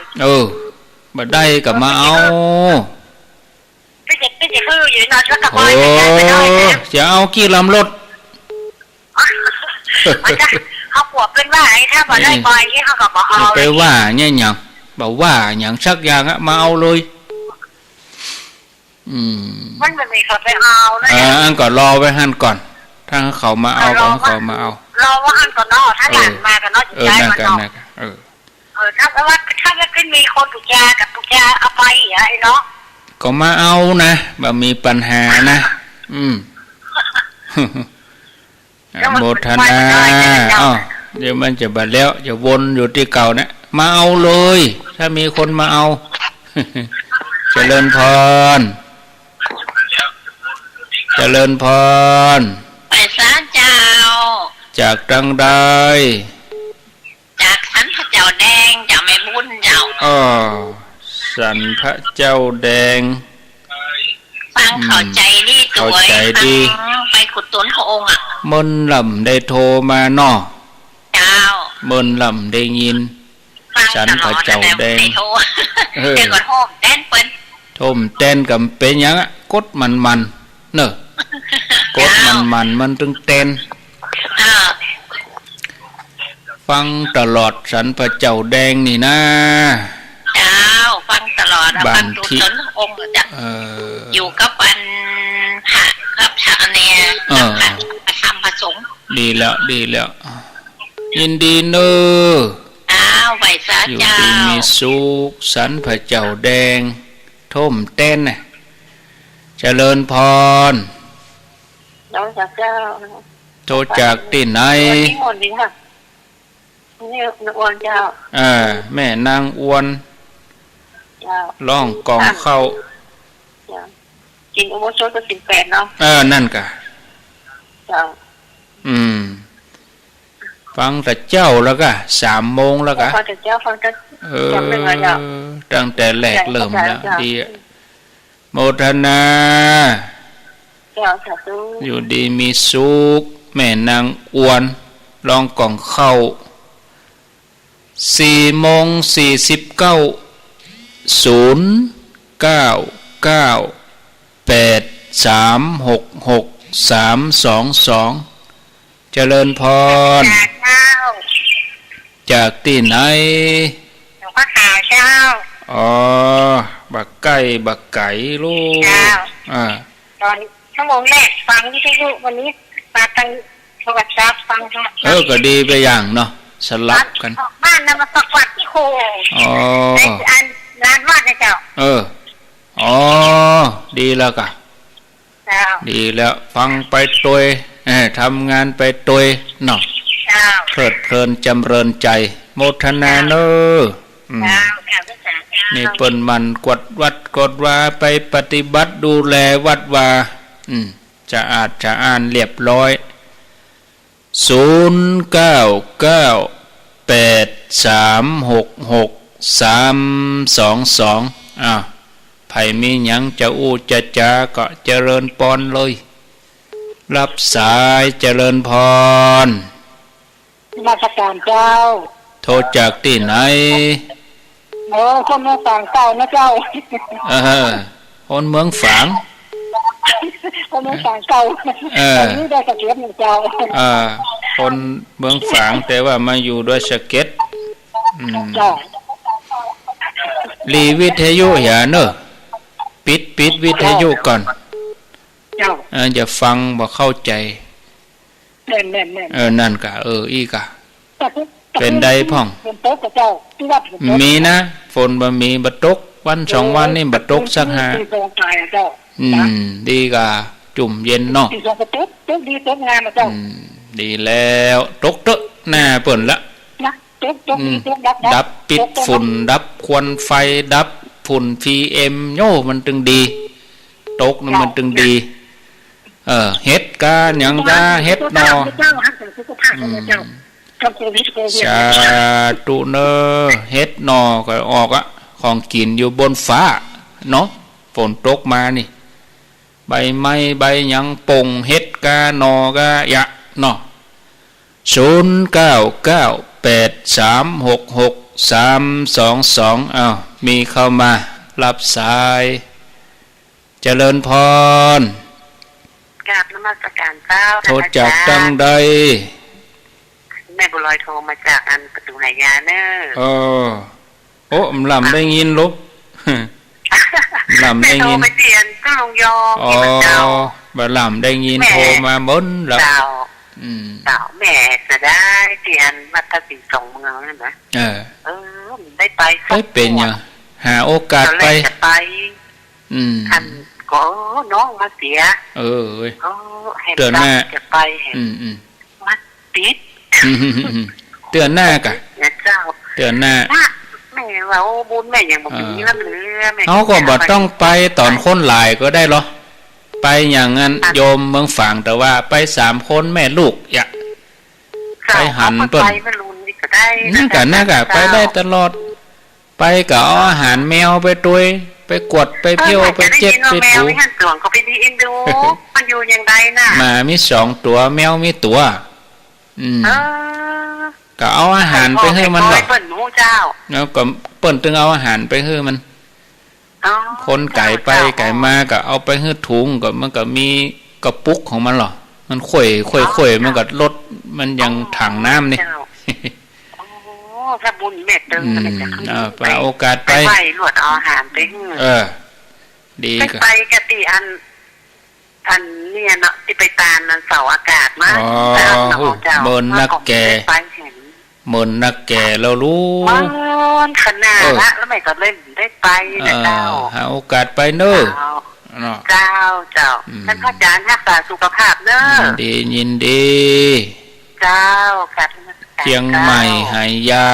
บ่ได้ก็มาเอาพี่จะฮืออยู่นอนแล้วก็ไปจะเอากี่ลำรถเขาปวดเป็นว่าไอ้ถ้าบ่ได้ไปที่เขาก็บ่เอาไปว่าเนี่ยหยังบอกว่าอย่างสักอย่างอะมาเอาเลยมันไม่มีเขาไปเอานะอันก่อนรอไว้หั่นก่อนถ้าเขามาเอาก็เขามาเอารอว่าหั่นก่อนเนาะถ้าหลานมาก็เนาะจะได้มันเนาะถ้าว่าถ้าไม่มีคนปุจจากับปุจจาเอาไปไอ้เนาะก็มาเอานะบ่มีปัญหานะโมทนาเดี๋ยวมันจะบัดแล้วจะวนอยู่ที่เก่านะมาเอาเลยถ้ามีคนมาเอาเจริญพรเจริญพรไปศาลเจ้าจากดังใดจากสันพระเจ้าแดงจากแม่บุญเจ้าสันพระเจ้าแดงฟังเข้าใจดีตัวไปขุดต้นพระองค์มนลำได้โทรมาเนาะเจ้ามนลำได้ยินสันพระเจ้าแดงเดี๋ยวก่อนโฮมเต้นเปิ้นโฮมเต้นกับเป็นยังอะกดมันเนอะกดมันตึงเต้นฟังตลอดสันพระเจ้าแดงนี่นะเจ้าฟังตลอดฟังดูต้นองค์จ้ะอยู่กับวันพระกับชาเนียกับธรรมพระสงฆ์ดีแล้วยินดีเนอไหวสาเจ้าอยู่ดีมีสุขสันพระเจ้าแดงท่มเต้นน่ะเจริญพรน้องจากเจ้าโทรจากที่ไหนนี่หมดดีค่ะนี่นางอ้วนเจ้าแม่นางอ้วนร้องกองเข้ากินอุโบสถก็18เนาะนั่นกะฟังแต่เจ้าแล้วก็3 โมงแล้วก็ฟังแต่เจ้าฟังแต่ตั้งแต่แรกเริ่มแล้วดีโมทนาอยู่ดีมีสุขแม่นางอ้วนลองกล่องเข้า4:49 0998366322เจริญพรจากที่ไหนหลวงพ่อขาวเจ้าบักไก่ลูกตอนชั่วโมงแรกฟังวิทยุวันนี้มาตั้งโทรศัพท์ฟังก็ดีไปอย่างเนาะสลับกันบ้านนำมาสักวัดที่โคในอันร้านวัดนะเจ้าดีแล้วกะดีแล้วฟังไปตัวทำงานไปตัวเนาะเพลิดเพลินจำเริญใจโมทนาเนอนี่เปิ้นมันกวดวัดกดว่าไปปฏิบัติดูแลวัดว่าจะอ่านเรียบร้อย0998366322ไผมีหยังจะอู้จะจาก็เจริญพรเลยรับสายเจริญพรมาประการเจ้า โทรจากที่ไหนคนเมืองฝางเก่านะเจ้าคนเมืองฝางคนเมืองฝางเก่าตอนนี้ได้สะเก็ตเจ้าคนเมืองฝางแต่ว่ามาอยู่ด้วยสะเก็ตรีวิทยุอย่าเนอะปิดวิทยุก่อนอย่าฟังบ่เข้าใจนั่นกะอีกะเป็นได้พ่องมีนะฝนบ่มีบ่ตกวัน2วันนี่บ่ตกสัก5ดีกะจุ่มเย็นเนาะดีแล้วตกเตอะหน้าเปิ่นละดับปิดฝุ่นดับควันไฟดับฝุ่น PM โย่มันตึงดีตกมันตึงดีเฮ็ดกาหยังกาเฮ็ดนอสาธุเนอเฮ็ดนอก็ออกของกินอยู่บนฟ้าเนาะฝนตกมานี่ใบไม้ใบหยังป่งเฮ็ดกานอกายะเนาะ0998366322มีเข้ามารับสายเจริญพรกราบนมัสการเจ้าโทรจากจังใดแม่บุญลอยโทรมาจากอันประตูไหยาเนอโอ้ลำได้ยินลูกลำได้ยินโทรไปเตียนก็ลงยอที่มันเจ้าบ่ลำได้ยินโทรมาบนแล้วเจ้าแม่จะได้เตียนมัธยม2เมืองนั่นนะได้ไปเป็นยังหาโอกาสไปท่านก็น้องมาเสียเตือนหน้าจะไปมัดติดเตือนหน้ากะเตือนหน้าแม่ว่าบุญแม่ยังบ่มีลำเหลือแม่เขาก็บ่ต้องไปตอนคนหลายก็ได้หรอไปอย่างนั้นโยมเมืองฝางแต่ว่าไป3คนแม่ลูกอย่าไปหันเปิ้นนั่นกะน่ากะไปได้ตลอดไปก็เอาอาหารแมวไปตุยไปกดไปเที่ยวไปเจ็ดไปถูแมวหันตัวก็ไปดีอินดูมันอยู่อย่างใดน่ะหมามี2ตัวแมวมีตัวก็เอาอาหารไปให้มันหรอกเปิ้นหนูเจ้าแล้วก็เปิ้นตึงเอาอาหารไปให้มันคนไก่ไปไก่มาก็เอาไปให้ถุงก็มันก็มีกระปุกของมันหรอมันข่อยมันก็ลดมันยังถังน้ำนี่ถ้าบุญเม็ดเดิมมันจะขึ้นไปโอกาสไปหลวดเอาอาหารไปดีก็ไปกะติอันเนี่ยเนาะที่ไปตามนั้นเสาอากาศมาเมินนักแก่เมินนักแก่เรารู้ขนาดละแล้วไม่ก็เล่นได้ไปนะเจ้าหาโอกาสไปเนอะเจ้าท่านพระอาจารย์รักษาสุขภาพเนอะดียินดีเจ้าค่ะเชียงใหม่หายยา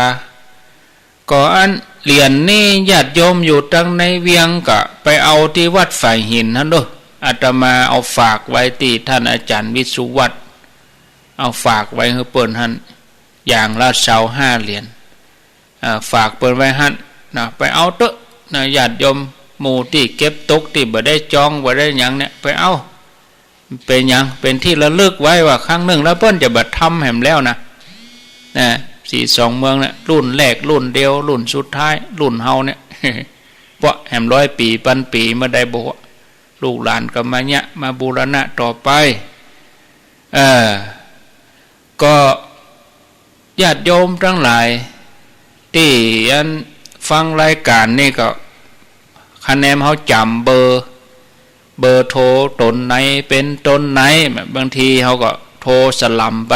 ก็อันเหรียญนี่ญาติโยมอยู่ตั้งในเวียงก็ไปเอาที่วัดฝ่ายหินนั่นด้วยอาตมาเอาฝากไว้ที่ท่านอาจารย์วิสุวัฒน์เอาฝากไว้ให้เปิ้นท่านอย่างละ25 เหรียญฝากเปิ้นไว้หั่นนะไปเอาเถอะนะญาติโยมหมู่ที่เก็บตกที่บ่ได้จองบ่ได้หยังเนี่ยไปเอาเป็นหยังเป็นที่ระลึกไว้ว่าครั้งหนึ่งแล้วเปิ้นจะบัดทำแห่มแล้วนะ42เมืองเนี่ยรุ่นแรกรุ่นเดียวรุ่นสุดท้ายรุ่นเฮาเนี่ยเพราะแห่ม100 ปีพันปีมาได้บ่ลูกหลานก็มาเนี่ยมาบูรณะต่อไปก็ญาติโยมทั้งหลายที่อันฟังรายการนี่ก็คะแนนเฮาจำเบอร์โทรตนไหนเป็นตนไหนบางทีเฮาก็โทรสลับไป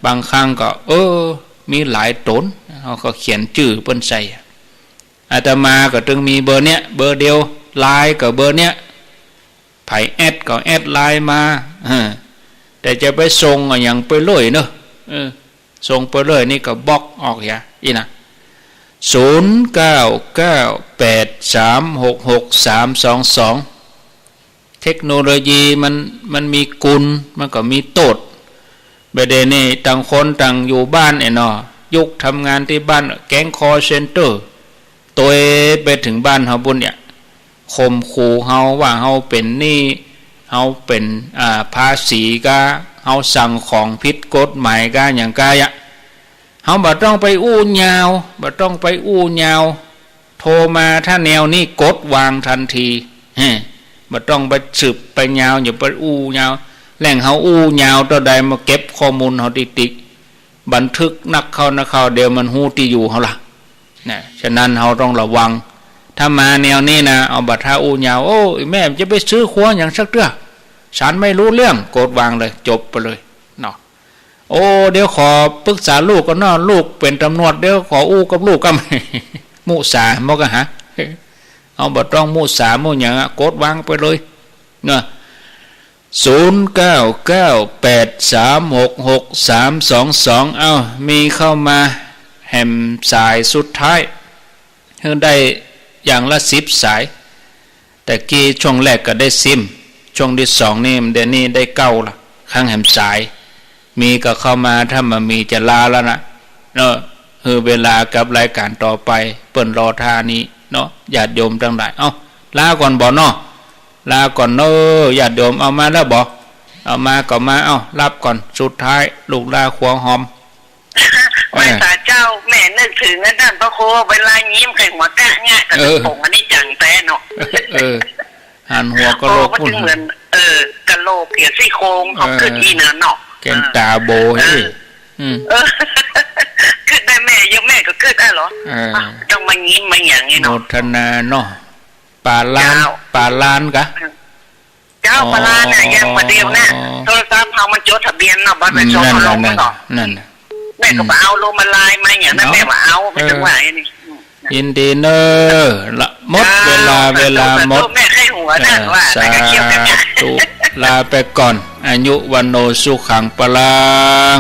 บางครั้งก็มีหลายตนเฮาก็เขียนชื่อเปิ้นใส่อาตมาก็จึงมีเบอร์เนี้ยเบอร์เดียวไลน์ก็เบอร์เนี้ยไผแอดก็แอดไลน์มาแต่จะไปส่งอย่างไปเลยเนอะส่งไปเลยนี่ก็บล็อกออกอย่าอีนะ0998366322เทคโนโลยีมันมีกุลมันก็มีโทษประเด็นนี้ต่างคนต่างอยู่บ้านเนาะยุคทำงานที่บ้านแก๊งคอลเซ็นเตอร์ตัวไปถึงบ้านเฮาบุญเนี่ยข่มขู่เฮาว่าเฮาเป็นหนี้เฮาเป็นภาษีกะเฮาสั่งของผิดกฎหมายกะอย่างกะ เฮาบ่ต้องไปอู้ยาวบ่ต้องไปอู้ยาวโทรมาถ้าแนวนี้กดวางทันทีบ่ต้องไปสืบไปยาวอย่าไปอู้ยาวแหล่งเฮาอู้ยาวตัวใดมาเก็บข้อมูลเฮาติ๊กบันทึกนักเข้าเดี๋ยวมันฮู้ที่อยู่เฮาล่ะนะฉะนั้นเฮาต้องระวังถ้ามาแนวนี้นะเอาบัตรท่าอู้ยาวโอ้แม่จะไปซื้อครัวอย่างสักเตื้อฉันไม่รู้เรื่องกดวางเลยจบไปเลยเนาะโอ้เดี๋ยวขอปรึกษาลูกก็เนาะลูกเป็นตำรวจเดี๋ยวขออู้กับลูกก็มุสาบ่ก็หาเอาบ่ต้องมุสามุหยังกดวางไปเลยเนาะ0998366322เอามีเข้ามาแหมสายสุดท้ายได้อย่างละ10สายแต่กี้ช่วงแรกก็ได้ซิมช่วงที่2นี่เดี๋ยวนี้ได้9ละข้างแหมสายมีก็เข้ามาถ้ามันมีจะลาแล้วนะเนาะคือเวลากับรายการต่อไปเปิ้นรอท่านี้เนาะญาติโยมทั้งหลายเอาลาก่อนบ่เนาะลาก่อนเนอะญาติโยมเอามาแล้วบ่เอามาก็มาเอารับก่อนสุดท้ายลูกลาขัวหอมแม่ตาเจ้าแม่นึกถึงนั่นพระโคเวลายิ้มไข่หัวกะง่ะกระโปงอันนี้จังแต่เนาะหันหัวก็โลกพุ่นเหมือนกะโหลกเกี่ยซี่โครงเขาขึ้นอีน่ะเนาะแกนตาโบเฮ้ยขึ้นได้แม่ยังแม่ก็ขึ้นได้เหรอต้องมายิ้มมาอย่างนี้เนาะโมทนาเนาะปาลานกะเจ้าปลาเนี่ยยังมาเดียวนะโทรศัพท์เขามันจดทะเบียนเนาะบัตรประชาชนลงมาก่อนนั่นแม่ก็ไปเอาลงมาลายมาอย่างนั้นแม่มาเอาไม่ต้องว่าอย่างนี้ยินดีเนอละหมดเวลาหมดแม่ให้หัวนั่นว่าสาธุลาไปก่อนอายุวันโนสุขังปลัง